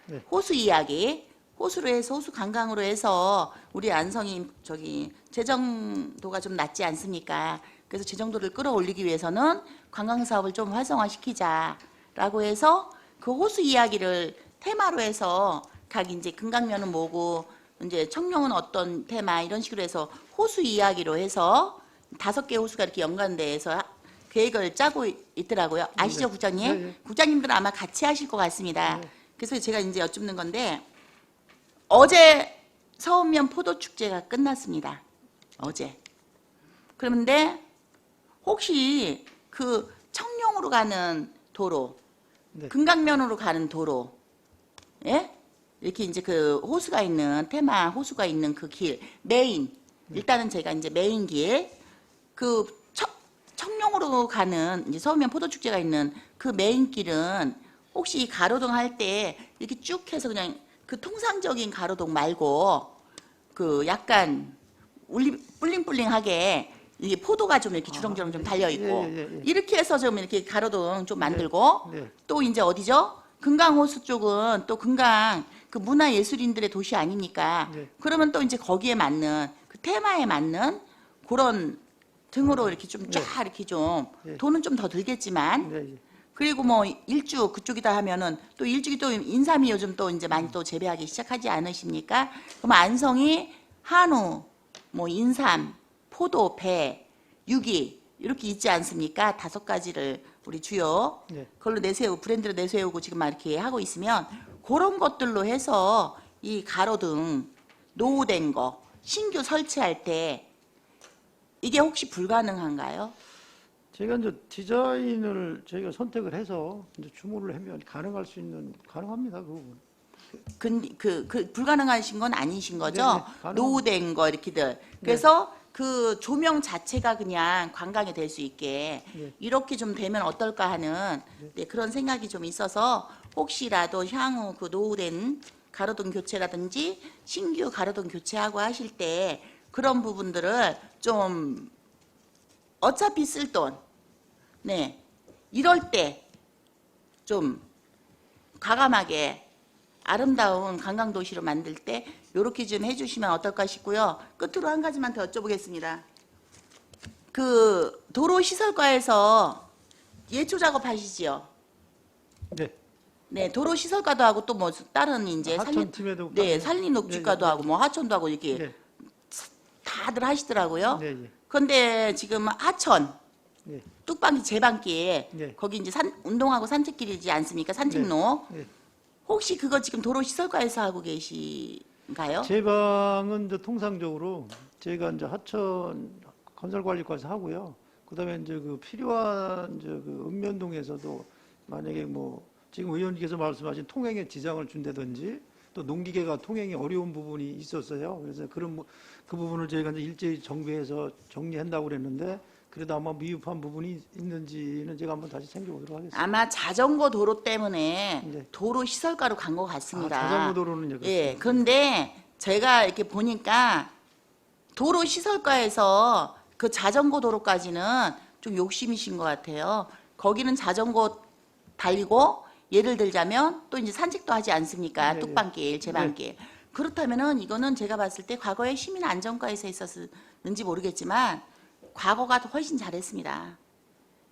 네. 호수 이야기 호수로 해서 호수 관광으로 해서 우리 안성이 저기 재정도가 좀 낮지 않습니까? 그래서 재정도를 끌어올리기 위해서는 관광 사업을 좀 활성화시키자라고 해서 그 호수 이야기를 테마로 해서 각 이제 금강면은 뭐고 이제 청룡은 어떤 테마 이런 식으로 해서 호수 이야기로 해서 5개 호수가 이렇게 연관돼서 계획을 짜고 있더라고요. 아시죠, 네. 국장님? 네, 네. 국장님들은 아마 같이 하실 것 같습니다. 네. 그래서 제가 이제 여쭙는 건데 어제 서운면 포도축제가 끝났습니다. 어제. 그런데 혹시 그 청룡으로 가는 도로, 네. 금강면으로 가는 도로, 예? 이렇게 이제 그 호수가 있는 테마 호수가 있는 그 길 메인 일단은 제가 이제 메인 길 그 청룡으로 가는 이제 서울면 포도축제가 있는 그 메인 길은 혹시 가로등 할 때 이렇게 쭉 해서 그냥 그 통상적인 가로등 말고 그 약간 불링불링하게 이게 포도가 좀 이렇게 주렁주렁 좀 달려 있고 예. 이렇게 해서 좀 이렇게 가로등 좀 만들고 네. 또 이제 어디죠? 금강호수 쪽은 또 금강 그 문화예술인들의 도시 아닙니까? 네. 그러면 또 이제 거기에 맞는 그 테마에 맞는 그런 등으로 이렇게 좀 쫙 이렇게 좀 네. 돈은 좀 더 들겠지만 네. 그리고 뭐 일주 그쪽이다 하면은 또 일주기 또 인삼이 요즘 또 이제 많이 또 재배하기 시작하지 않으십니까? 그럼 안성이 한우, 뭐 인삼, 포도, 배, 유기 이렇게 있지 않습니까? 5가지를 우리 주요 네. 그걸로 브랜드를 내세우고 지금 막 이렇게 하고 있으면 그런 것들로 해서 이 가로등 노후된 거 신규 설치할 때 이게 혹시 불가능한가요? 제가 이제 디자인을 저희가 선택을 해서 이제 주문을 하면 가능합니다. 그 부분. 그 불가능하신 건 아니신 거죠? 네, 가능. 노후된 거 이렇게들. 그래서 그 조명 자체가 그냥 관광이 될 수 있게 네. 이렇게 좀 되면 어떨까 하는 네, 그런 생각이 좀 있어서 혹시라도 향후 그 노후된 가로등 교체라든지 신규 가로등 교체하고 하실 때 그런 부분들을 좀 어차피 쓸 돈, 네, 이럴 때 좀 과감하게 아름다운 관광도시로 만들 때 이렇게 좀 해주시면 어떨까 싶고요. 끝으로 한 가지만 더 여쭤보겠습니다. 그 도로시설과에서 예초 작업하시지요? 네. 네, 도로시설과도 하고 또 뭐 다른 이제 하천팀에도 네, 가고. 산림녹지과도 네, 하고 뭐 하천도 하고 이렇게 네. 다들 하시더라고요. 네, 네. 그런데 지금 하천 네. 뚝방기 제방길 네. 거기 이제 운동하고 산책길이지 않습니까? 산책로. 네. 혹시 그거 지금 도로시설과에서 하고 계신가요? 제 방은 이제 통상적으로 제가 이제 하천 건설관리과에서 하고요. 그다음에 이제 그 필요한 이제 그 읍면동에서도 만약에 뭐 지금 의원님께서 말씀하신 통행에 지장을 준다든지 또 농기계가 통행이 어려운 부분이 있었어요. 그래서 그 부분을 저희가 이제 일제히 정비해서 정리한다고 그랬는데 그래도 아마 미흡한 부분이 있는지는 제가 한번 다시 챙겨보도록 하겠습니다. 아마 자전거 도로 때문에 네. 도로 시설과로 간 것 같습니다. 자전거 도로는요. 예, 그런데 제가 이렇게 보니까 도로 시설과에서 그 자전거 도로까지는 좀 욕심이신 것 같아요. 거기는 자전거 달리고 예를 들자면 또 이제 산책도 하지 않습니까? 네, 뚝방길, 제방길. 그렇다면은 이거는 제가 봤을 때 과거에 시민 안전과에서 있었는지 모르겠지만 과거가 훨씬 잘했습니다.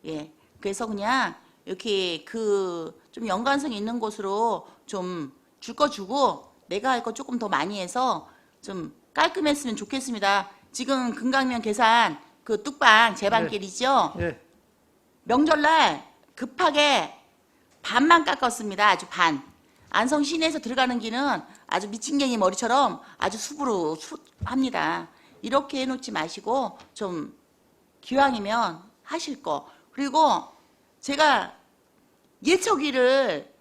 예. 그래서 그냥 이렇게 그 좀 연관성 있는 곳으로 좀 줄 거 주고 내가 할 거 조금 더 많이 해서 좀 깔끔했으면 좋겠습니다. 지금 금강면 계산 그 뚝방 제방길이죠. 예. 명절날 급하게 반만 깎았습니다. 아주 반. 안성 시내에서 들어가는 길은 아주 미친갱이 머리처럼 아주 합니다. 이렇게 해놓지 마시고 좀 기왕이면 하실 거. 그리고 제가 예초기를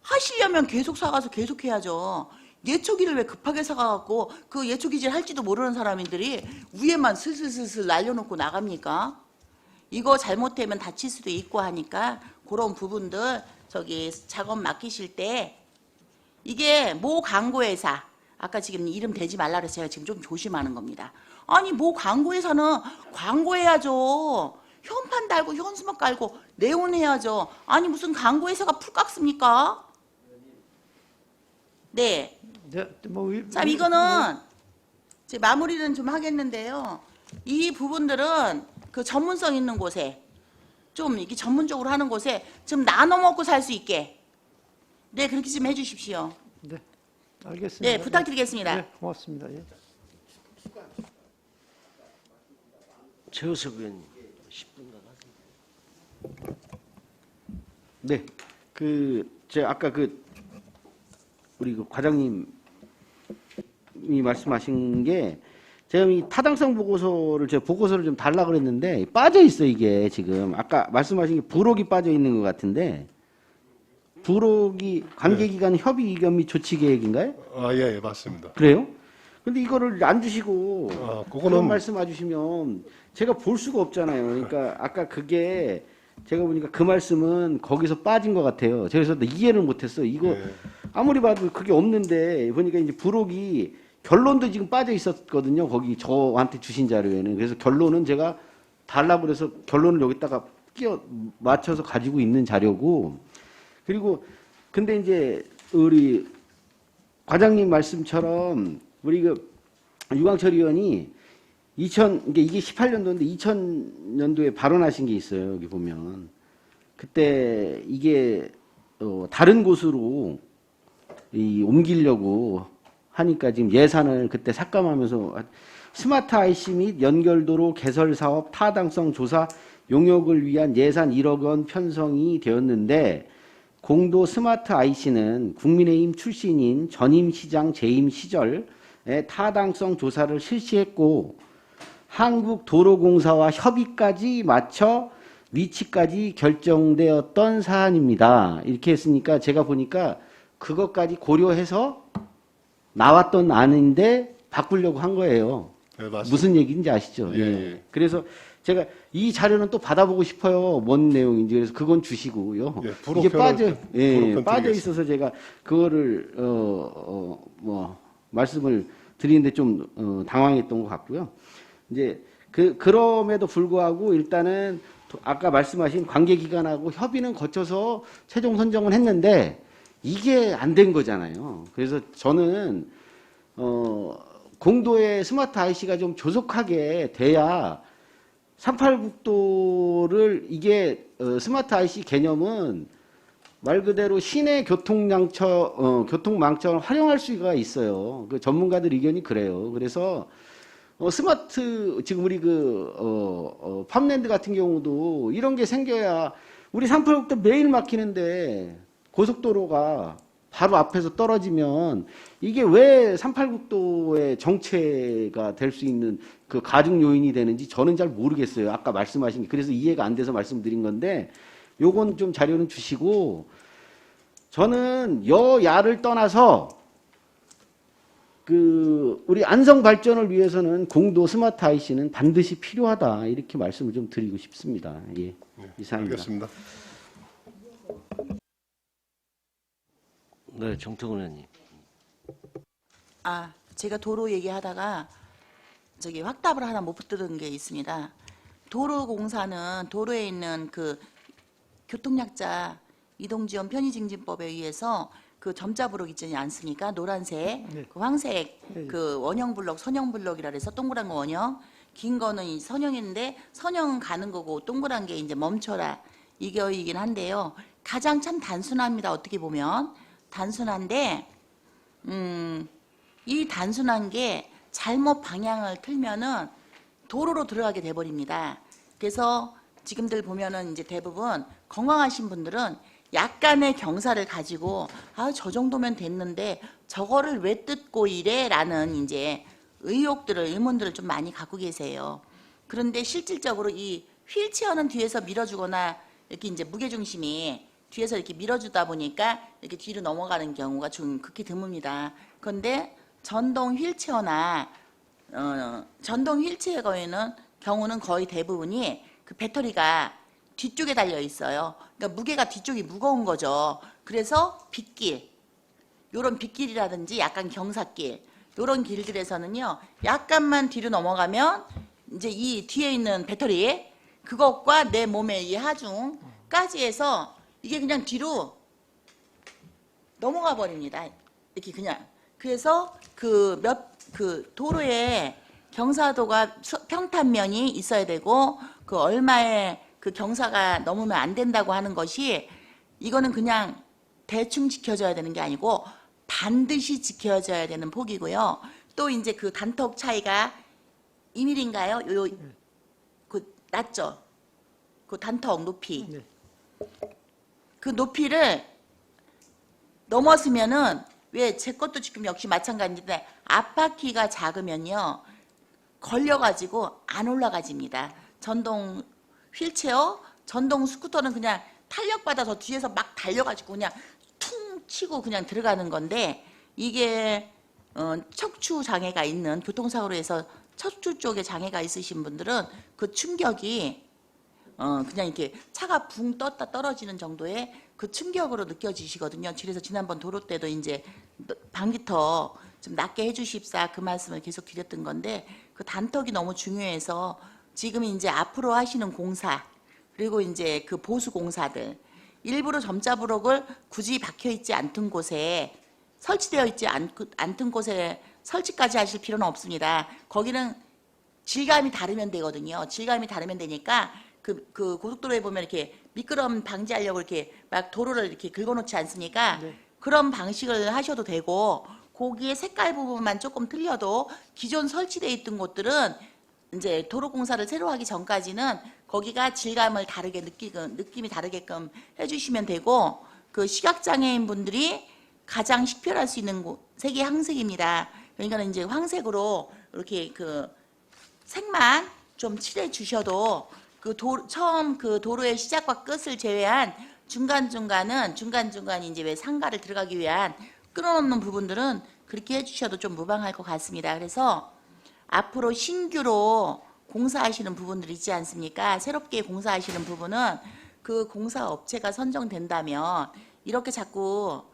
하시려면 계속 사가서 계속 해야죠. 예초기를 왜 급하게 사가갖고 그 예초기질 할지도 모르는 사람들이 위에만 슬슬슬슬 날려놓고 나갑니까? 이거 잘못되면 다칠 수도 있고 하니까 그런 부분들 저기 작업 맡기실 때 이게 모 광고회사 아까 지금 이름 대지 말라 그래서 제가 지금 좀 조심하는 겁니다. 아니 모 광고회사는 광고해야죠. 현판 달고 현수막 깔고 내온해야죠. 아니 무슨 광고회사가 풀 깎습니까? 네. 네, 뭐 참 이거는 제 마무리는 좀 하겠는데요. 이 부분들은 그 전문성 있는 곳에 좀 이렇게 전문적으로 하는 곳에 좀 나눠 먹고 살 수 있게 네 그렇게 좀 해주십시오. 네, 알겠습니다. 네 부탁드리겠습니다. 네, 고맙습니다. 예. 최우석 의원님 10분간 하세요. 네, 제가 아까 우리 과장님이 말씀하신 게 제가 이 타당성 보고서를 제가 보고서를 좀 달라 그랬는데 빠져 있어 이게 지금 아까 말씀하신 게 부록이 빠져 있는 것 같은데 부록이 관계기관 협의 의견 및 조치 계획인가요? 예, 맞습니다. 그래요? 근데 이거를 안 주시고 그거는 그런 말씀 해주시면 제가 볼 수가 없잖아요. 그러니까 아까 그게 제가 보니까 그 말씀은 거기서 빠진 것 같아요. 그래서 이해를 못했어. 이거 예. 아무리 봐도 그게 없는데 보니까 이제 부록이 결론도 지금 빠져 있었거든요. 거기 저한테 주신 자료에는. 그래서 결론은 제가 달라고 그래서 결론을 여기다가 끼워 맞춰서 가지고 있는 자료고. 그리고 근데 이제 우리 과장님 말씀처럼 우리 유광철 의원이 이게 18년도인데 2000년도에 발언하신 게 있어요. 여기 보면 그때 이게 다른 곳으로 옮기려고 하니까 지금 예산을 그때 삭감하면서 스마트 IC 및 연결도로 개설 사업 타당성 조사 용역을 위한 예산 1억 원 편성이 되었는데 공도 스마트 IC는 국민의힘 출신인 전임 시장 재임 시절에 타당성 조사를 실시했고 한국도로공사와 협의까지 마쳐 위치까지 결정되었던 사안입니다. 이렇게 했으니까 제가 보니까 그것까지 고려해서 나왔던 안인데 바꾸려고 한 거예요. 네, 맞습니다. 무슨 얘기인지 아시죠? 예, 예. 그래서 제가 이 자료는 또 받아보고 싶어요. 뭔 내용인지. 그래서 그건 주시고요. 예, 이게 부록편을 빠져 드리겠습니다. 있어서 제가 그거를 말씀을 드리는데 좀 당황했던 것 같고요. 이제 그럼에도 불구하고 일단은 아까 말씀하신 관계기관하고 협의는 거쳐서 최종 선정을 했는데 이게 안 된 거잖아요. 그래서 저는 공도의 스마트 IC가 좀 조속하게 돼야 38국도를 이게 스마트 IC 개념은 말 그대로 시내 교통망처럼 활용할 수가 있어요. 그 전문가들 의견이 그래요. 그래서 스마트 지금 우리 팜랜드 같은 경우도 이런 게 생겨야 우리 38국도 매일 막히는데 고속도로가 바로 앞에서 떨어지면 이게 왜 38국도의 정체가 될 수 있는 그 가중 요인이 되는지 저는 잘 모르겠어요. 아까 말씀하신 게 그래서 이해가 안 돼서 말씀드린 건데 요건 좀 자료는 주시고 저는 여야를 떠나서 우리 안성 발전을 위해서는 공도 스마트 IC는 반드시 필요하다 이렇게 말씀을 좀 드리고 싶습니다. 예, 이상입니다. 알겠습니다. 네, 정태근 의원님. 제가 도로 얘기하다가 저기 확답을 하나 못 붙들은 게 있습니다. 도로공사는 도로에 있는 그 교통약자 이동지원 편의증진법에 의해서 그 점자부록 있지 않습니까? 노란색, 네. 그 황색, 네. 그 원형블럭, 선형블럭이라 해서 동그란 거 원형, 긴 거는 이 선형인데 선형은 가는 거고 동그란 게 이제 멈춰라 이거이긴 한데요. 가장 참 단순합니다. 어떻게 보면 단순한데 이 단순한 게 잘못 방향을 틀면은 도로로 들어가게 돼버립니다. 그래서 지금들 보면은 이제 대부분 건강하신 분들은 약간의 경사를 가지고 저 정도면 됐는데 저거를 왜 뜯고 이래라는 이제 의문들을 좀 많이 갖고 계세요. 그런데 실질적으로 이 휠체어는 뒤에서 밀어주거나 이렇게 이제 무게중심이 뒤에서 이렇게 밀어주다 보니까 이렇게 뒤로 넘어가는 경우가 좀 극히 드뭅니다. 그런데 전동 휠체어나 전동 휠체어의 경우는 거의 대부분이 그 배터리가 뒤쪽에 달려 있어요. 그러니까 무게가 뒤쪽이 무거운 거죠. 그래서 빗길, 요런 빗길이라든지 약간 경사길, 요런 길들에서는요, 약간만 뒤로 넘어가면 이제 이 뒤에 있는 배터리, 그것과 내 몸의 이 하중까지 해서 이게 그냥 뒤로 넘어가 버립니다. 이렇게 그냥. 그래서 그 도로에 경사도가 평탄면이 있어야 되고, 그 얼마의 그 경사가 넘으면 안 된다고 하는 것이, 이거는 그냥 대충 지켜져야 되는 게 아니고 반드시 지켜져야 되는 폭이고요. 또 이제 그 단턱 차이가 2mm인가요? 그 낮죠? 그 단턱 높이. 네. 그 높이를 넘었으면은, 왜 제 것도 지금 역시 마찬가지인데 앞바퀴가 작으면요 걸려가지고 안 올라가집니다. 전동 휠체어, 전동 스쿠터는 그냥 탄력받아서 뒤에서 막 달려가지고 그냥 퉁 치고 그냥 들어가는 건데, 이게 척추 장애가 있는, 교통사고로 해서 척추 쪽에 장애가 있으신 분들은 그 충격이 그냥 이렇게 차가 붕 떴다 떨어지는 정도의 그 충격으로 느껴지시거든요. 그래서 지난번 도로 때도 이제 방귀터 좀 낮게 해주십사 그 말씀을 계속 드렸던 건데, 그 단턱이 너무 중요해서 지금 이제 앞으로 하시는 공사, 그리고 이제 그 보수 공사들, 일부러 점자 부록을 굳이 박혀 있지 않던 곳에, 설치되어 있지 않던 곳에 설치까지 하실 필요는 없습니다. 거기는 질감이 다르면 되거든요. 질감이 다르면 되니까 그 고속도로에 보면 이렇게 미끄럼 방지하려고 이렇게 막 도로를 이렇게 긁어놓지 않습니까? 네. 그런 방식을 하셔도 되고, 거기에 색깔 부분만 조금 틀려도 기존 설치되어 있던 곳들은 이제 도로 공사를 새로 하기 전까지는 거기가 질감을 다르게 느낌이 다르게끔 해주시면 되고, 그 시각장애인 분들이 가장 식별할 수 있는 색이 황색입니다. 그러니까 이제 황색으로 이렇게 그 색만 좀 칠해 주셔도 처음 그 도로의 시작과 끝을 제외한 중간중간은 이제 왜 상가를 들어가기 위한 끊어놓는 부분들은 그렇게 해주셔도 좀 무방할 것 같습니다. 그래서 앞으로 신규로 공사하시는 부분들 있지 않습니까? 새롭게 공사하시는 부분은 그 공사 업체가 선정된다면 이렇게 자꾸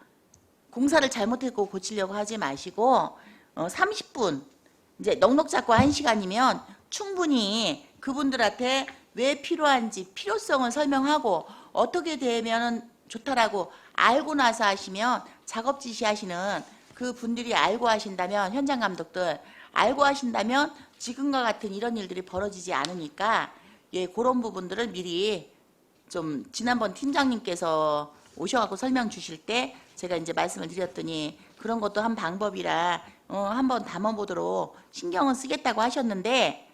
공사를 잘못했고 고치려고 하지 마시고 30분, 이제 넉넉 잡고 1시간이면 충분히 그분들한테 왜 필요한지 필요성을 설명하고 어떻게 되면 좋다라고 알고 나서 하시면, 작업 지시하시는 그 분들이 알고 하신다면, 현장 감독들 알고 하신다면 지금과 같은 이런 일들이 벌어지지 않으니까, 예, 그런 부분들을 미리 좀 지난번 팀장님께서 오셔갖고 설명 주실 때 제가 이제 말씀을 드렸더니 그런 것도 한 방법이라 한번 담아보도록 신경을 쓰겠다고 하셨는데,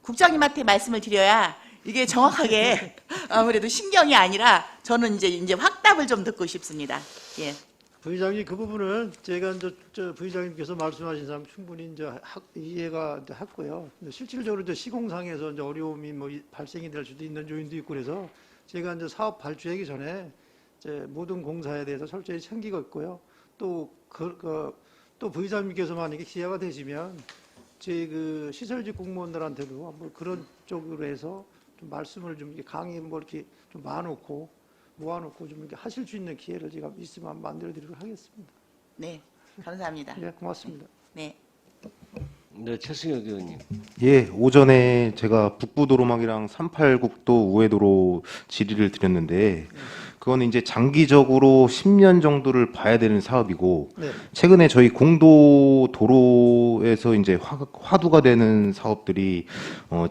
국장님한테 말씀을 드려야 이게 정확하게 아무래도 신경이 아니라 저는 이제 확답을 좀 듣고 싶습니다. 예. 부의장님, 그 부분은 제가 저 부의장님께서 말씀하신 사람 충분히 이제 이해가 했고요. 근데 실질적으로 이제 시공상에서 이제 어려움이 뭐 발생이 될 수도 있는 요인도 있고, 그래서 제가 이제 사업 발주하기 전에 이제 모든 공사에 대해서 철저히 챙기고 있고요. 또 부의장님께서 만약에 기회가 되시면 제 그 시설직 공무원들한테도 한번 그런 쪽으로 해서 좀 말씀을 좀 이렇게 강의 뭐 이렇게 좀 모아놓고 좀 이렇게 하실 수 있는 기회를 제가 있으면 만들어드리도록 하겠습니다. 네, 감사합니다. 네, 고맙습니다. 네. 네, 최승혁 의원님. 예, 오전에 제가 북부도로망이랑 38국도 우회도로 질의를 드렸는데, 그거는 이제 장기적으로 10년 정도를 봐야 되는 사업이고, 네. 최근에 저희 공도 도로에서 이제 화두가 되는 사업들이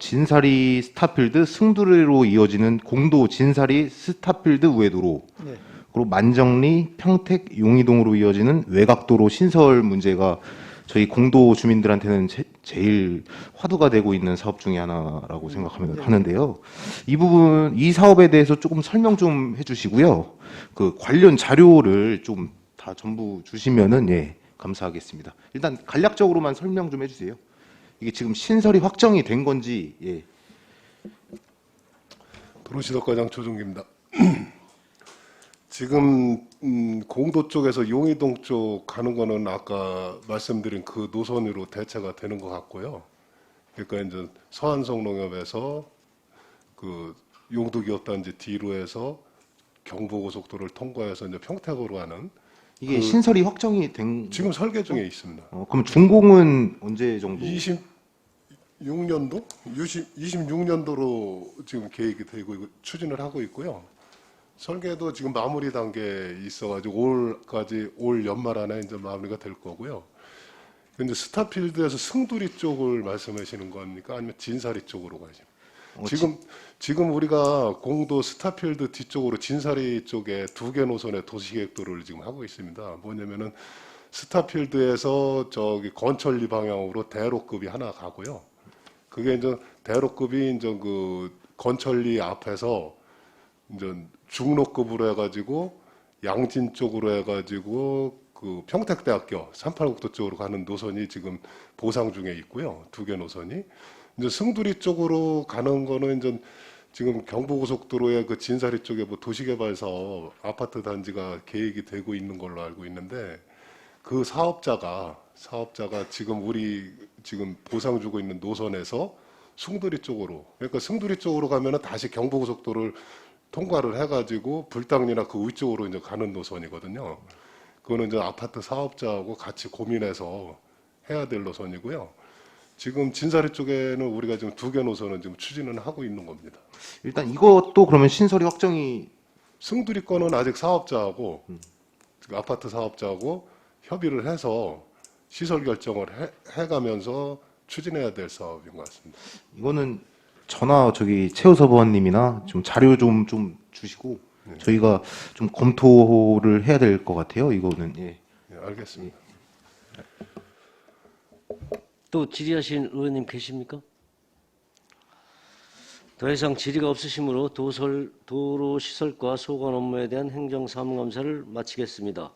진사리 스타필드 승두리로 이어지는 공도 진사리 스타필드 우회도로, 네. 그리고 만정리 평택 용이동으로 이어지는 외곽도로 신설 문제가 저희 공도 주민들한테는 제일 화두가 되고 있는 사업 중에 하나라고 생각하는데요. 이 사업에 대해서 조금 설명 좀 해주시고요. 그 관련 자료를 좀 다 전부 주시면은, 예, 감사하겠습니다. 일단 간략적으로만 설명 좀 해주세요. 이게 지금 신설이 확정이 된 건지, 예. 도로시설과장 조종기입니다. 지금 공도 쪽에서 용의동 쪽 가는 거는 아까 말씀드린 그 노선으로 대체가 되는 것 같고요. 그러니까 이제 서안성농협에서 그 용두기업단지 뒤로 해서 경부고속도로를 통과해서 이제 평택으로 가는 이게 신설이 확정이 된 지금 설계 중에 있습니다. 그럼 준공은 언제 정도? 26년도? 26년도로 지금 계획이 되고 추진을 하고 있고요. 설계도 지금 마무리 단계에 있어가지고 올 연말 안에 이제 마무리가 될 거고요. 근데 스타필드에서 승두리 쪽을 말씀하시는 겁니까? 아니면 진사리 쪽으로 가시죠? 지금 우리가 공도 스타필드 뒤쪽으로 진사리 쪽에 2개 노선의 도시계획도로를 지금 하고 있습니다. 뭐냐면은 스타필드에서 저기 건천리 방향으로 대로급이 하나 가고요. 그게 이제 대로급이 이제 그 건천리 앞에서 이제 중로급으로 해가지고 양진 쪽으로 해가지고 그 평택대학교 38국도 쪽으로 가는 노선이 지금 보상 중에 있고요. 2개 노선이. 이제 승두리 쪽으로 가는 거는 이제 지금 경부고속도로의 그 진사리 쪽에 뭐 도시개발사업 아파트 단지가 계획이 되고 있는 걸로 알고 있는데 그 사업자가 지금 우리 지금 보상 주고 있는 노선에서 승두리 쪽으로, 그러니까 승두리 쪽으로 가면은 다시 경부고속도로를 통과를 해가지고 불당리나 그 위쪽으로 이제 가는 노선이거든요. 그거는 이제 아파트 사업자하고 같이 고민해서 해야 될 노선이고요. 지금 진사리 쪽에는 우리가 지금 2개 노선은 지금 추진은 하고 있는 겁니다. 일단 이것도 그러면 신설이 확정이 승두리 거는 아직 사업자하고 아파트 사업자하고 협의를 해서 시설 결정을 해가면서 추진해야 될 사업인 것 같습니다. 이거는 전화 최우섭 의원님이나 좀 자료 좀 주시고 저희가 좀 검토를 해야 될 것 같아요. 이거는 예. 네, 알겠습니다. 또 질의하신 의원님 계십니까? 더 이상 질의가 없으시므로 도로시설과 소관 업무에 대한 행정사무감사를 마치겠습니다.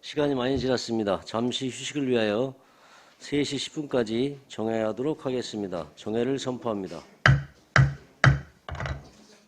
시간이 많이 지났습니다. 잠시 휴식을 위하여 3시 10분까지 정회하도록 하겠습니다. 정회를 선포합니다.